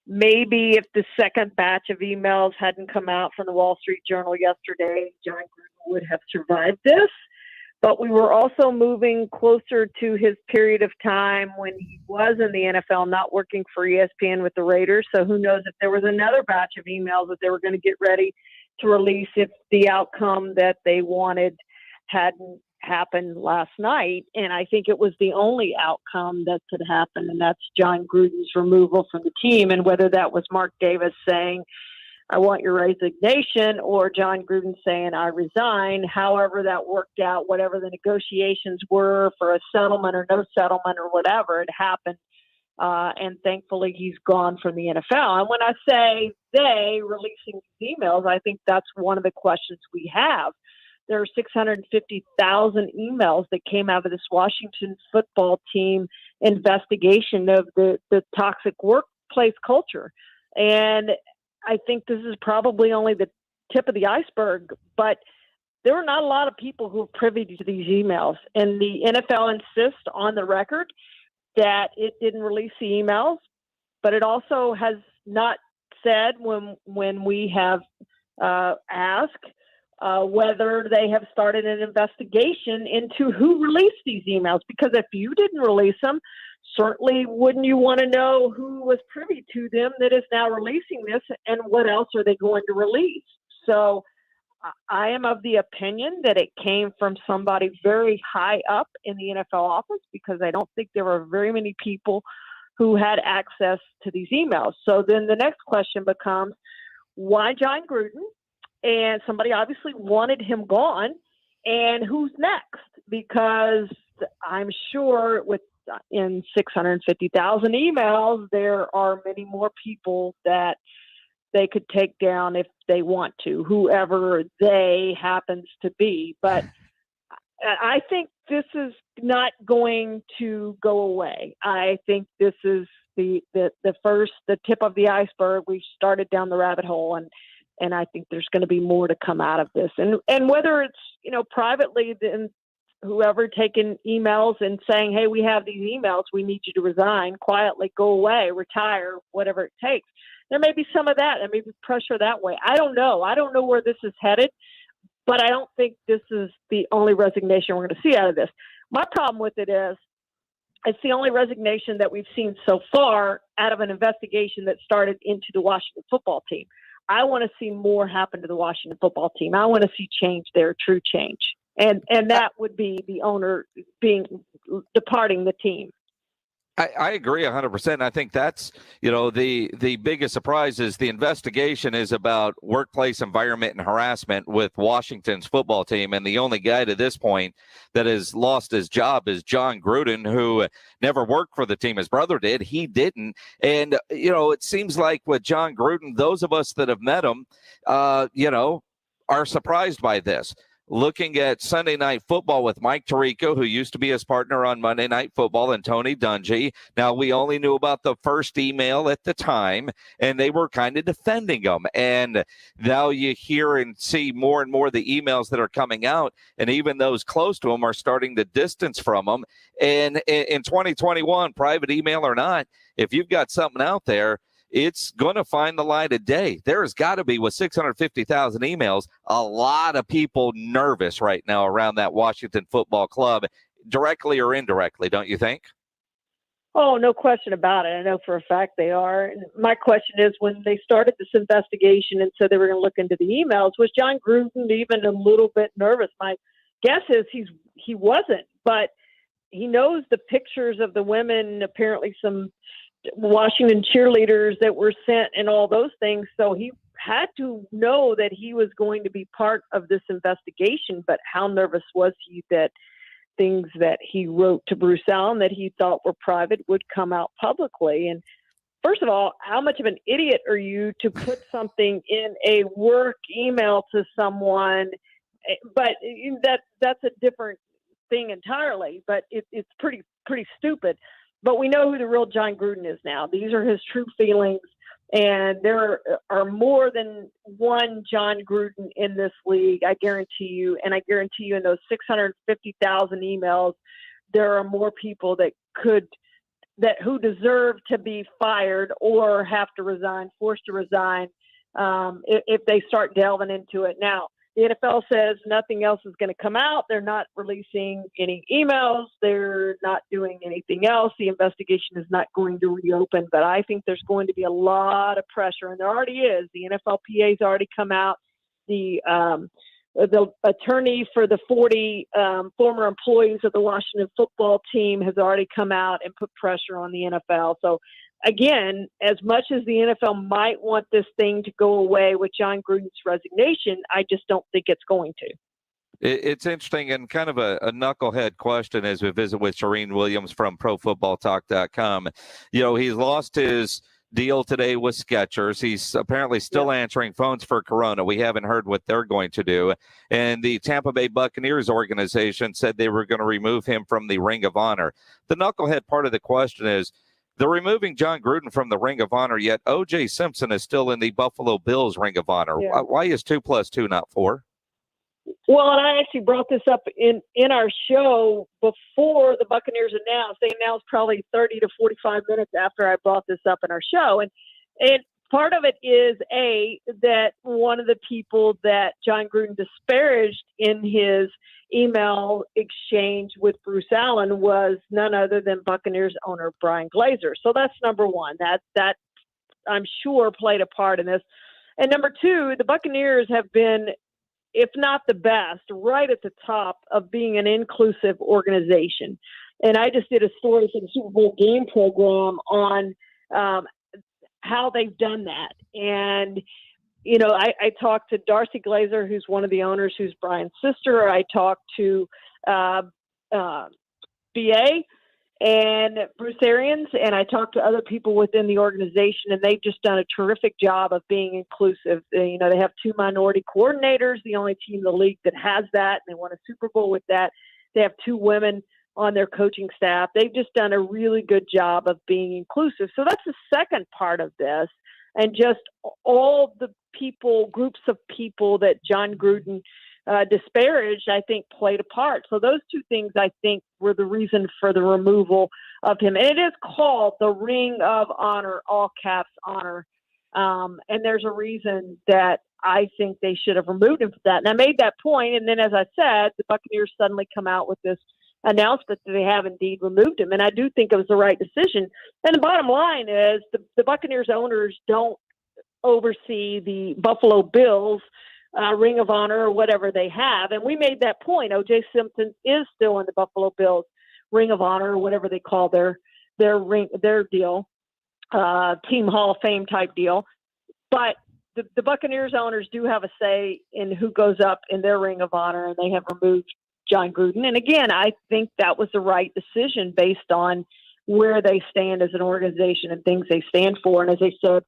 maybe if the second batch of emails hadn't come out from the Wall Street Journal yesterday, Jon Gruden would have survived this. But we were also moving closer to his period of time when he was in the NFL, not working for ESPN with the Raiders. So who knows if there was another batch of emails that they were going to get ready to release if the outcome that they wanted hadn't happened last night. And I think it was the only outcome that could happen, and that's John Gruden's removal from the team. And whether that was Mark Davis saying, I want your resignation, or John Gruden saying, I resign, however that worked out, whatever the negotiations were for a settlement or no settlement or whatever, it happened. And thankfully, he's gone from the NFL. And when I say they releasing these emails, I think that's one of the questions we have. There are 650,000 emails that came out of this Washington football team investigation of the toxic workplace culture. And I think this is probably only the tip of the iceberg, but there are not a lot of people who are privy to these emails. And the NFL insists on the record that it didn't release the emails, but it also has not said when we have asked whether they have started an investigation into who released these emails. Because if you didn't release them, certainly wouldn't you want to know who was privy to them that is now releasing this, and what else are they going to release? So I am of the opinion that it came from somebody very high up in the NFL office, because I don't think there were very many people who had access to these emails. So then the next question becomes, why John Gruden? And somebody obviously wanted him gone, and who's next? Because I'm sure in 650,000 emails, there are many more people that they could take down if they want to, whoever they happens to be. But I think this is not going to go away. I think this is the tip of the iceberg. We've started down the rabbit hole, and I think there's going to be more to come out of this. And whether it's, privately, then whoever taking emails and saying, hey, we have these emails, we need you to resign, quietly go away, retire, whatever it takes. There may be some of that. There may be pressure that way. I don't know. I don't know where this is headed, but I don't think this is the only resignation we're going to see out of this. My problem with it is it's the only resignation that we've seen so far out of an investigation that started into the Washington football team. I want to see more happen to the Washington football team. I want to see change there, true change. And that would be the owner departing the team. I agree 100%. I think that's, the biggest surprise is the investigation is about workplace environment and harassment with Washington's football team. And the only guy to this point that has lost his job is John Gruden, who never worked for the team. His brother did. He didn't. And, it seems like with John Gruden, those of us that have met him, are surprised by this. Looking at Sunday Night Football with Mike Tirico, who used to be his partner on Monday Night Football, and Tony Dungy. Now, we only knew about the first email at the time, and they were kind of defending him. And now you hear and see more and more the emails that are coming out, and even those close to him are starting to distance from him. And in 2021, private email or not, if you've got something out there, it's going to find the light of day. There's got to be, with 650,000 emails, a lot of people nervous right now around that Washington football club, directly or indirectly, don't you think? Oh, no question about it. I know for a fact they are. And my question is, when they started this investigation and said they were going to look into the emails, was John Gruden even a little bit nervous? My guess is he wasn't, but he knows the pictures of the women, apparently some Washington cheerleaders that were sent and all those things. So he had to know that he was going to be part of this investigation. But how nervous was he that things that he wrote to Bruce Allen that he thought were private would come out publicly? And first of all, how much of an idiot are you to put something in a work email to someone? But that's a different thing entirely. But it's pretty stupid. But we know who the real John Gruden is now. These are his true feelings, and there are more than one John Gruden in this league, I guarantee you. And I guarantee you in those 650,000 emails, there are more people who deserve to be fired or have to resign, forced to resign, if they start delving into it. Now, The NFL says nothing else is going to come out. They're not releasing any emails. They're not doing anything else. The investigation is not going to reopen, but I think there's going to be a lot of pressure, and there already is. The NFLPA's already come out. The attorney for the 40 former employees of the Washington football team has already come out and put pressure on the NFL. So, again, as much as the NFL might want this thing to go away with John Gruden's resignation, I just don't think it's going to. It's interesting and kind of a knucklehead question as we visit with Charean Williams from ProFootballTalk.com. You know, he's lost his deal today with Skechers. He's apparently still answering phones for Corona. We haven't heard what they're going to do. And the Tampa Bay Buccaneers organization said they were going to remove him from the Ring of Honor. The knucklehead part of the question is, they're removing John Gruden from the Ring of Honor, yet O.J. Simpson is still in the Buffalo Bills Ring of Honor. Yeah. Why is 2 + 2 not 4? Well, and I actually brought this up in our show before the Buccaneers announced. They announced probably 30 to 45 minutes after I brought this up in our show. And part of it is, that one of the people that John Gruden disparaged in his email exchange with Bruce Allen was none other than Buccaneers owner Brian Glazer. So that's number one. That I'm sure played a part in this. And number two, the Buccaneers have been, if not the best, right at the top of being an inclusive organization. And I just did a story for the Super Bowl game program on how they've done that. And, you know, I talked to Darcy Glazer, who's one of the owners, who's Brian's sister. I talked to BA and Bruce Arians, and I talked to other people within the organization, and they've just done a terrific job of being inclusive. You know, they have 2 minority coordinators, the only team in the league that has that, and they won a Super Bowl with that. They have 2 women on their coaching staff. They've just done a really good job of being inclusive. So that's the second part of this. And just all the groups of people that John Gruden disparaged, I think, played a part. So those 2 things, I think, were the reason for the removal of him. And it is called the Ring of Honor, all caps honor. And there's a reason that I think they should have removed him for that. And I made that point, and then, as I said, the Buccaneers suddenly come out with this announcement that they have indeed removed him. And I do think it was the right decision. And the bottom line is the Buccaneers owners don't oversee the Buffalo Bills Ring of Honor or whatever they have. And we made that point. O.J. Simpson is still in the Buffalo Bills Ring of Honor or whatever they call their deal, Team Hall of Fame type deal. But the Buccaneers owners do have a say in who goes up in their Ring of Honor, and they have removed John Gruden. And again, I think that was the right decision based on where they stand as an organization and things they stand for. And as I said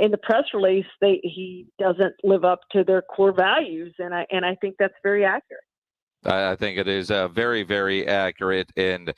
in the press release, he doesn't live up to their core values, and I think that's very accurate. I think it is very, very accurate, and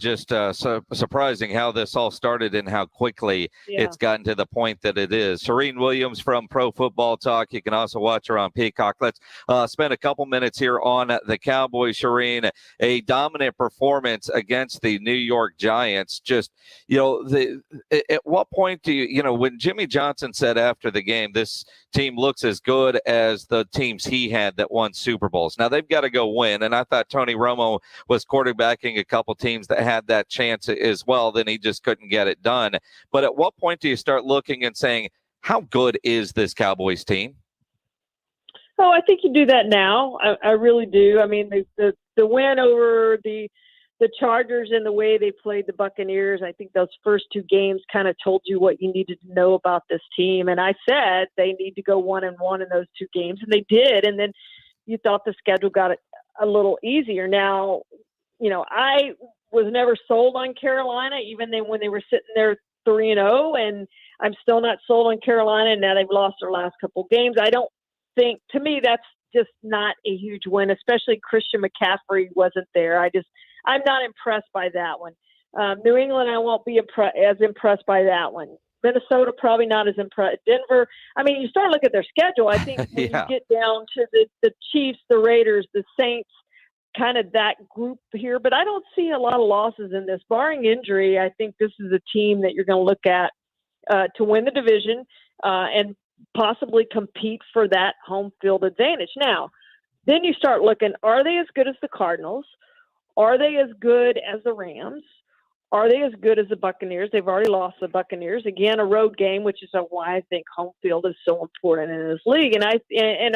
just so surprising how this all started and how quickly it's gotten to the point that it is. Charean Williams from Pro Football Talk. You can also watch her on Peacock. Let's spend a couple minutes here on the Cowboys. Charean, a dominant performance against the New York Giants. Just at what point do you when Jimmy Johnson said after the game, this team looks as good as the teams he had that won Super Bowls. Now they've got to go win, and I thought Tony Romo was quarterbacking a couple teams that had that chance as well. Then he just couldn't get it done. But at what point do you start looking and saying, how good is this Cowboys team? Oh, I think you do that now. I really do. I mean, the win over the Chargers and the way they played the Buccaneers, I think those first 2 games kind of told you what you needed to know about this team. And I said they need to go 1-1 in those 2 games, and they did. And then you thought the schedule got a little easier. Now, I was never sold on Carolina, even when they were sitting there 3-0, and I'm still not sold on Carolina. And now they've lost their last couple games. I don't think, to me, that's just not a huge win, especially Christian McCaffrey wasn't there. I'm not impressed by that one. New England, I won't be as impressed by that one. Minnesota, probably not as impressed. Denver, I mean, you start looking at their schedule, I think when you get down to the Chiefs, the Raiders, the Saints, kind of that group here. But I don't see a lot of losses in this. Barring injury, I think this is a team that you're going to look at to win the division and possibly compete for that home field advantage. Now, then you start looking, are they as good as the Cardinals? Are they as good as the Rams? Are they as good as the Buccaneers? They've already lost the Buccaneers. Again, a road game, which is why I think home field is so important in this league. And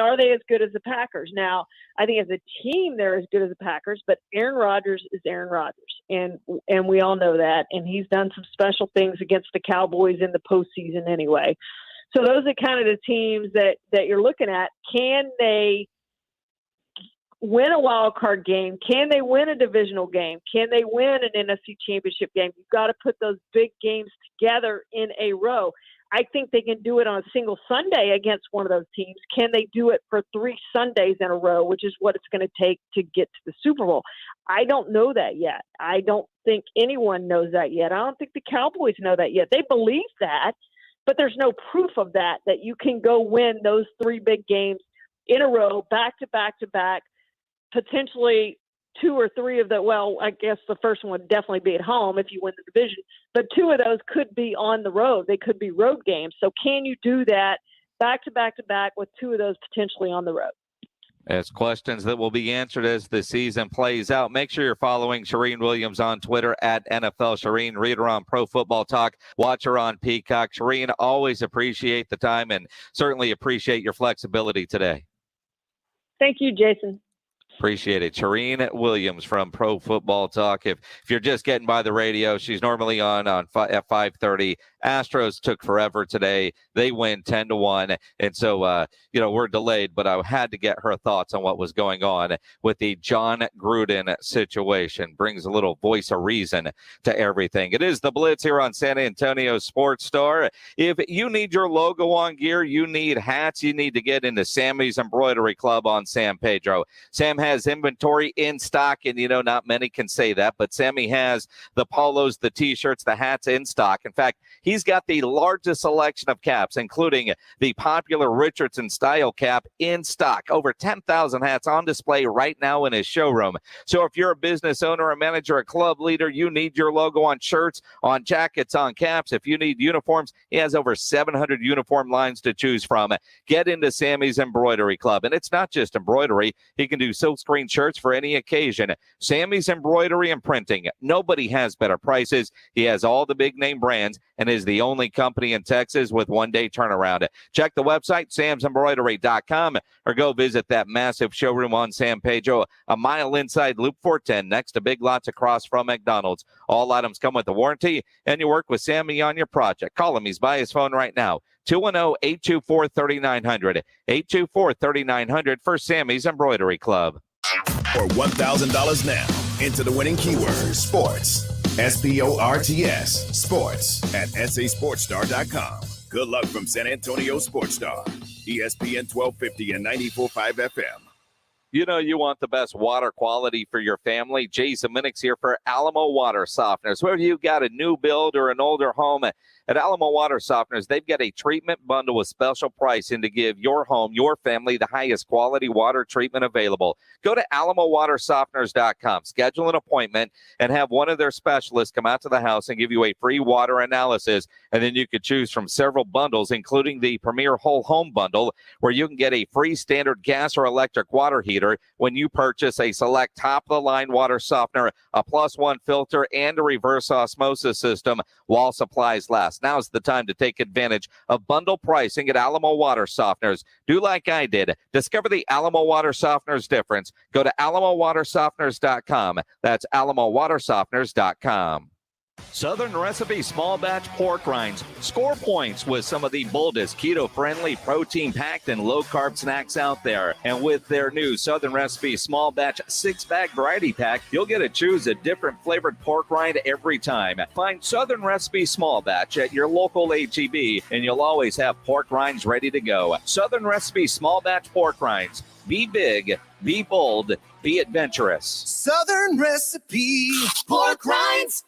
are they as good as the Packers? Now, I think as a team, they're as good as the Packers, but Aaron Rodgers is Aaron Rodgers, and we all know that. And he's done some special things against the Cowboys in the postseason anyway. So those are kind of the teams that you're looking at. Can they win a wild card game? Can they win a divisional game? Can they win an NFC championship game? You've got to put those big games together in a row. I think they can do it on a single Sunday against one of those teams. Can they do it for 3 Sundays in a row, which is what it's going to take to get to the Super Bowl? I don't know that yet. I don't think anyone knows that yet. I don't think the Cowboys know that yet. They believe that, but there's no proof of that you can go win those 3 big games in a row, back to back to back. Potentially 2 or 3 of the, well, I guess the first one would definitely be at home if you win the division, but 2 of those could be on the road. They could be road games. So can you do that back to back to back with 2 of those potentially on the road? As questions that will be answered as the season plays out. Make sure you're following Charean Williams on Twitter at NFL Charean. Read her on Pro Football Talk. Watch her on Peacock. Charean, always appreciate the time and certainly appreciate your flexibility today. Thank you, Jason. Appreciate it. Charean Williams from Pro Football Talk. If you're just getting by the radio, she's normally on at 5:30. Astros took forever today. They win 10-1. And so, we're delayed, but I had to get her thoughts on what was going on with the John Gruden situation. Brings a little voice of reason to everything. It is the Blitz here on San Antonio Sports Star. If you need your logo on gear, you need hats, you need to get into Sammy's Embroidery Club on San Pedro. Sam has inventory in stock, and not many can say that, but Sammy has the polos, the t-shirts, the hats in stock. In fact, he's got the largest selection of caps, including the popular Richardson style cap in stock. Over 10,000 hats on display right now in his showroom. So if you're a business owner, a manager, a club leader, you need your logo on shirts, on jackets, on caps. If you need uniforms, he has over 700 uniform lines to choose from. Get into Sammy's Embroidery Club. And it's not just embroidery. He can do silkscreen shirts for any occasion. Sammy's Embroidery and Printing. Nobody has better prices. He has all the big name brands and is the only company in Texas with 1-day turnaround. Check the website, samsembroidery.com, or go visit that massive showroom on San Pedro, a mile inside Loop 410, next to Big Lots across from McDonald's. All items come with a warranty, and you work with Sammy on your project. Call him. He's by his phone right now. 210-824-3900. 824-3900 for Sammy's Embroidery Club. For $1,000 now, into the winning keyword, sports. SPORTS, sports at sasportstar.com. Good luck from San Antonio Sports Star, ESPN 1250 and 94.5 FM. You want the best water quality for your family. Jason Minix here for Alamo Water Softeners. Whether you've got a new build or an older home, at Alamo Water Softeners, they've got a treatment bundle with special pricing to give your home, your family, the highest quality water treatment available. Go to alamowatersofteners.com, schedule an appointment, and have one of their specialists come out to the house and give you a free water analysis. And then you could choose from several bundles, including the Premier Whole Home Bundle, where you can get a free standard gas or electric water heater when you purchase a select top-of-the-line water softener, a +1 filter, and a reverse osmosis system while supplies last. Now's the time to take advantage of bundle pricing at Alamo Water Softeners. Do like I did. Discover the Alamo Water Softeners difference. Go to alamowatersofteners.com. That's alamowatersofteners.com. Southern Recipe Small Batch Pork Rinds. Score points with some of the boldest keto-friendly, protein-packed, and low-carb snacks out there. And with their new Southern Recipe Small Batch 6-bag variety pack, you'll get to choose a different flavored pork rind every time. Find Southern Recipe Small Batch at your local H-E-B, and you'll always have pork rinds ready to go. Southern Recipe Small Batch Pork Rinds. Be big, be bold, be adventurous. Southern Recipe Pork Rinds.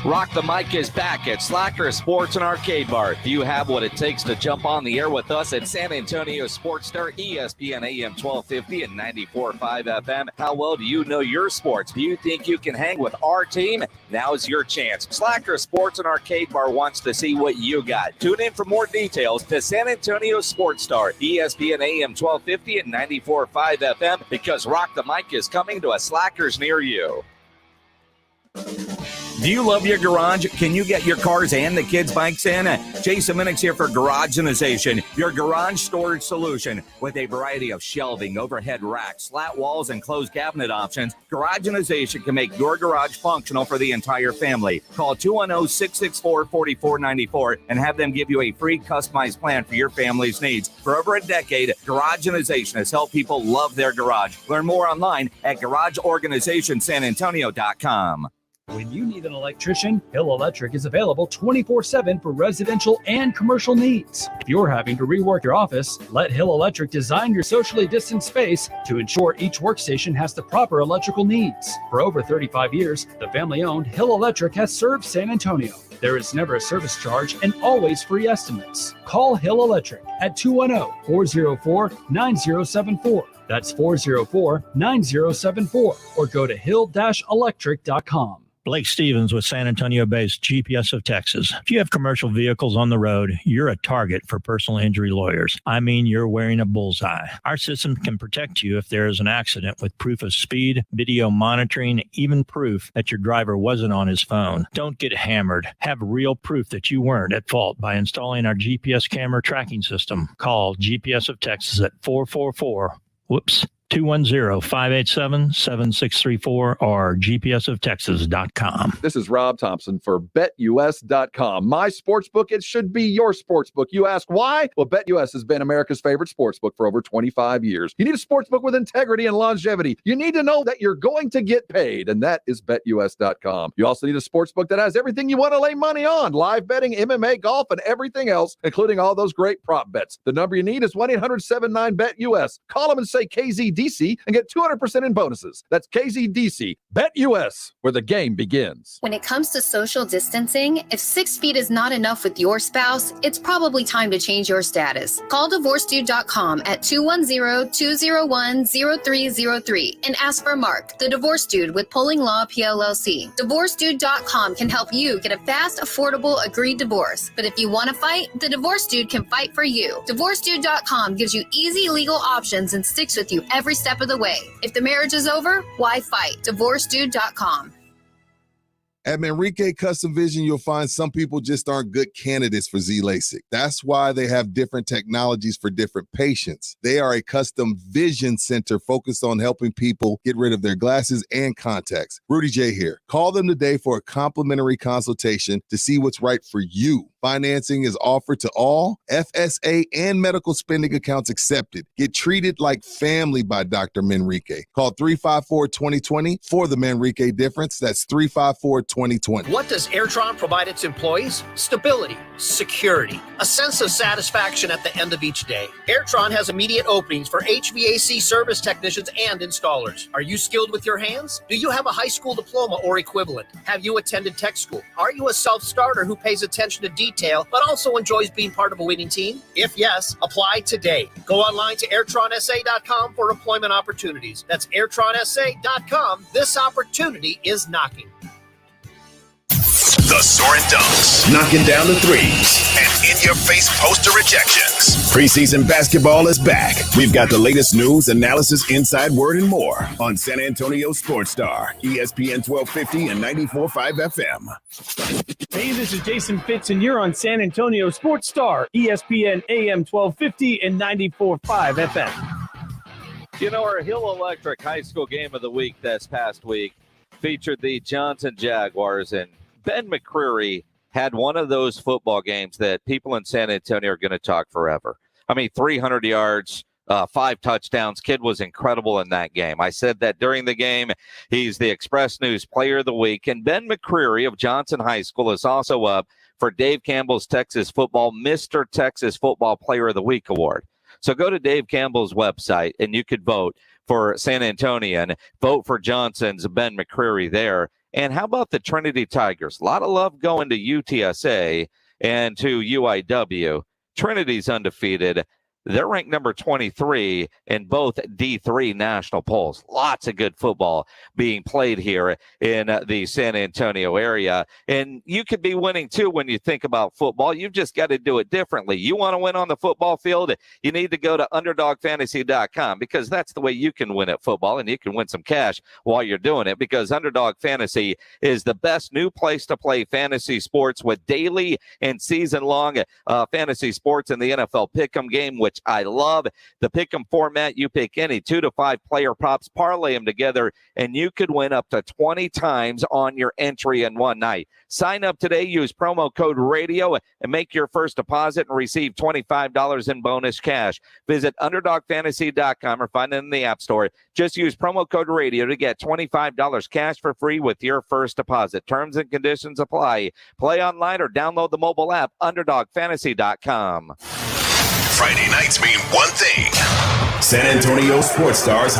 Rock the Mic is back at Slacker Sports and Arcade Bar. Do you have what it takes to jump on the air with us at San Antonio Sports Star, ESPN AM 1250 and 94.5 FM? How well do you know your sports? Do you think you can hang with our team? Now is your chance. Slacker Sports and Arcade Bar wants to see what you got. Tune in for more details to San Antonio Sports Star, ESPN AM 1250 and 94.5 FM, because Rock the Mic is coming to a Slackers near you. Do you love your garage? Can you get your cars and the kids' bikes in? Jason Minix here for Garageization, your garage storage solution. With a variety of shelving, overhead racks, slat walls, and closed cabinet options, Garageization can make your garage functional for the entire family. Call 210-664-4494 and have them give you a free customized plan for your family's needs. For over a decade, Garageization has helped people love their garage. Learn more online at GarageOrganizationSanAntonio.com. When you need an electrician, Hill Electric is available 24/7 for residential and commercial needs. If you're having to rework your office, let Hill Electric design your socially distanced space to ensure each workstation has the proper electrical needs. For over 35 years, the family-owned Hill Electric has served San Antonio. There is never a service charge and always free estimates. Call Hill Electric at 210-404-9074. That's 404-9074, or go to hill-electric.com. Blake Stevens with San Antonio-based GPS of Texas. If you have commercial vehicles on the road, you're a target for personal injury lawyers. I mean, you're wearing a bullseye. Our system can protect you if there is an accident with proof of speed, video monitoring, even proof that your driver wasn't on his phone. Don't get hammered. Have real proof that you weren't at fault by installing our GPS camera tracking system. Call GPS of Texas at 210-587-7634 or gpsoftexas.com. This is Rob Thompson for BetUS.com. My sportsbook, it should be your sportsbook. You ask why? Well, BetUS has been America's favorite sportsbook for over 25 years. You need a sportsbook with integrity and longevity. You need to know that you're going to get paid, and that is BetUS.com. You also need a sportsbook that has everything you want to lay money on: live betting, MMA, golf, and everything else, including all those great prop bets. The number you need is 1-800-79-BET-US. Call them and say KZDC and get 200% in bonuses. That's KZDC. BetUS, where the game begins. When it comes to social distancing, if 6 feet is not enough with your spouse, it's probably time to change your status. Call DivorceDude.com at 210-201-0303 and ask for Mark, the Divorce Dude with Pulling Law PLLC. DivorceDude.com can help you get a fast, affordable, agreed divorce. But if you want to fight, the Divorce Dude can fight for you. DivorceDude.com gives you easy legal options and sticks with you every step of the way. If the marriage is over, why fight? DivorceDude.com. At Enrique Custom Vision, you'll find some people just aren't good candidates for Z-LASIK. That's why they have different technologies for different patients. They are a custom vision center focused on helping people get rid of their glasses and contacts. Rudy J here. Call them today for a complimentary consultation to see what's right for you. Financing is offered to all FSA and medical spending accounts accepted. Get treated like family by Dr. Manrique. Call 354-2020 for the Manrique difference. That's 354-2020. What does Airtron provide its employees? Stability, security, a sense of satisfaction at the end of each day. Airtron has immediate openings for HVAC service technicians and installers. Are you skilled with your hands? Do you have a high school diploma or equivalent? Have you attended tech school? Are you a self-starter who pays attention to detail but also enjoys being part of a winning team? If yes, apply today. Go online to airtronsa.com for employment opportunities. That's airtronsa.com. This opportunity is knocking. The Soaring Dunks, knocking down the threes and in-your-face poster rejections. Preseason basketball is back. We've got the latest news, analysis, inside word, and more on San Antonio Sports Star, ESPN 1250 and 94.5 FM. Hey, this is Jason Fitz, and you're on San Antonio Sports Star, ESPN AM 1250 and 94.5 FM. You know, our Hill Electric High School Game of the Week this past week featured the Johnson Jaguars, and Ben McCreary had one of those football games that people in San Antonio are going to talk forever. I mean, 300 yards, 5 touchdowns. Kid was incredible in that game. I said that during the game. He's the Express News Player of the Week. And Ben McCreary of Johnson High School is also up for Dave Campbell's Texas Football Mr. Texas Football Player of the Week award. So go to Dave Campbell's website, and you could vote for San Antonio and vote for Johnson's Ben McCreary there. And how about the Trinity Tigers? A lot of love going to UTSA and to UIW. Trinity's undefeated. They're ranked number 23 in both D3 national polls. Lots of good football being played here in the San Antonio area. And you could be winning, too, when you think about football. You've just got to do it differently. You want to win on the football field, you need to go to UnderdogFantasy.com, because that's the way you can win at football, and you can win some cash while you're doing it, because Underdog Fantasy is the best new place to play fantasy sports with daily and season-long fantasy sports in the NFL Pick'em game, which I love. The Pick'em format, you pick any 2 to 5 player props, parlay them together, and you could win up to 20 times on your entry in one night. Sign up today, use promo code RADIO, and make your first deposit and receive $25 in bonus cash. Visit UnderdogFantasy.com or find it in the App Store. Just use promo code RADIO to get $25 cash for free with your first deposit. Terms and conditions apply. Play online or download the mobile app, UnderdogFantasy.com. Friday nights mean one thing. San Antonio Sports Stars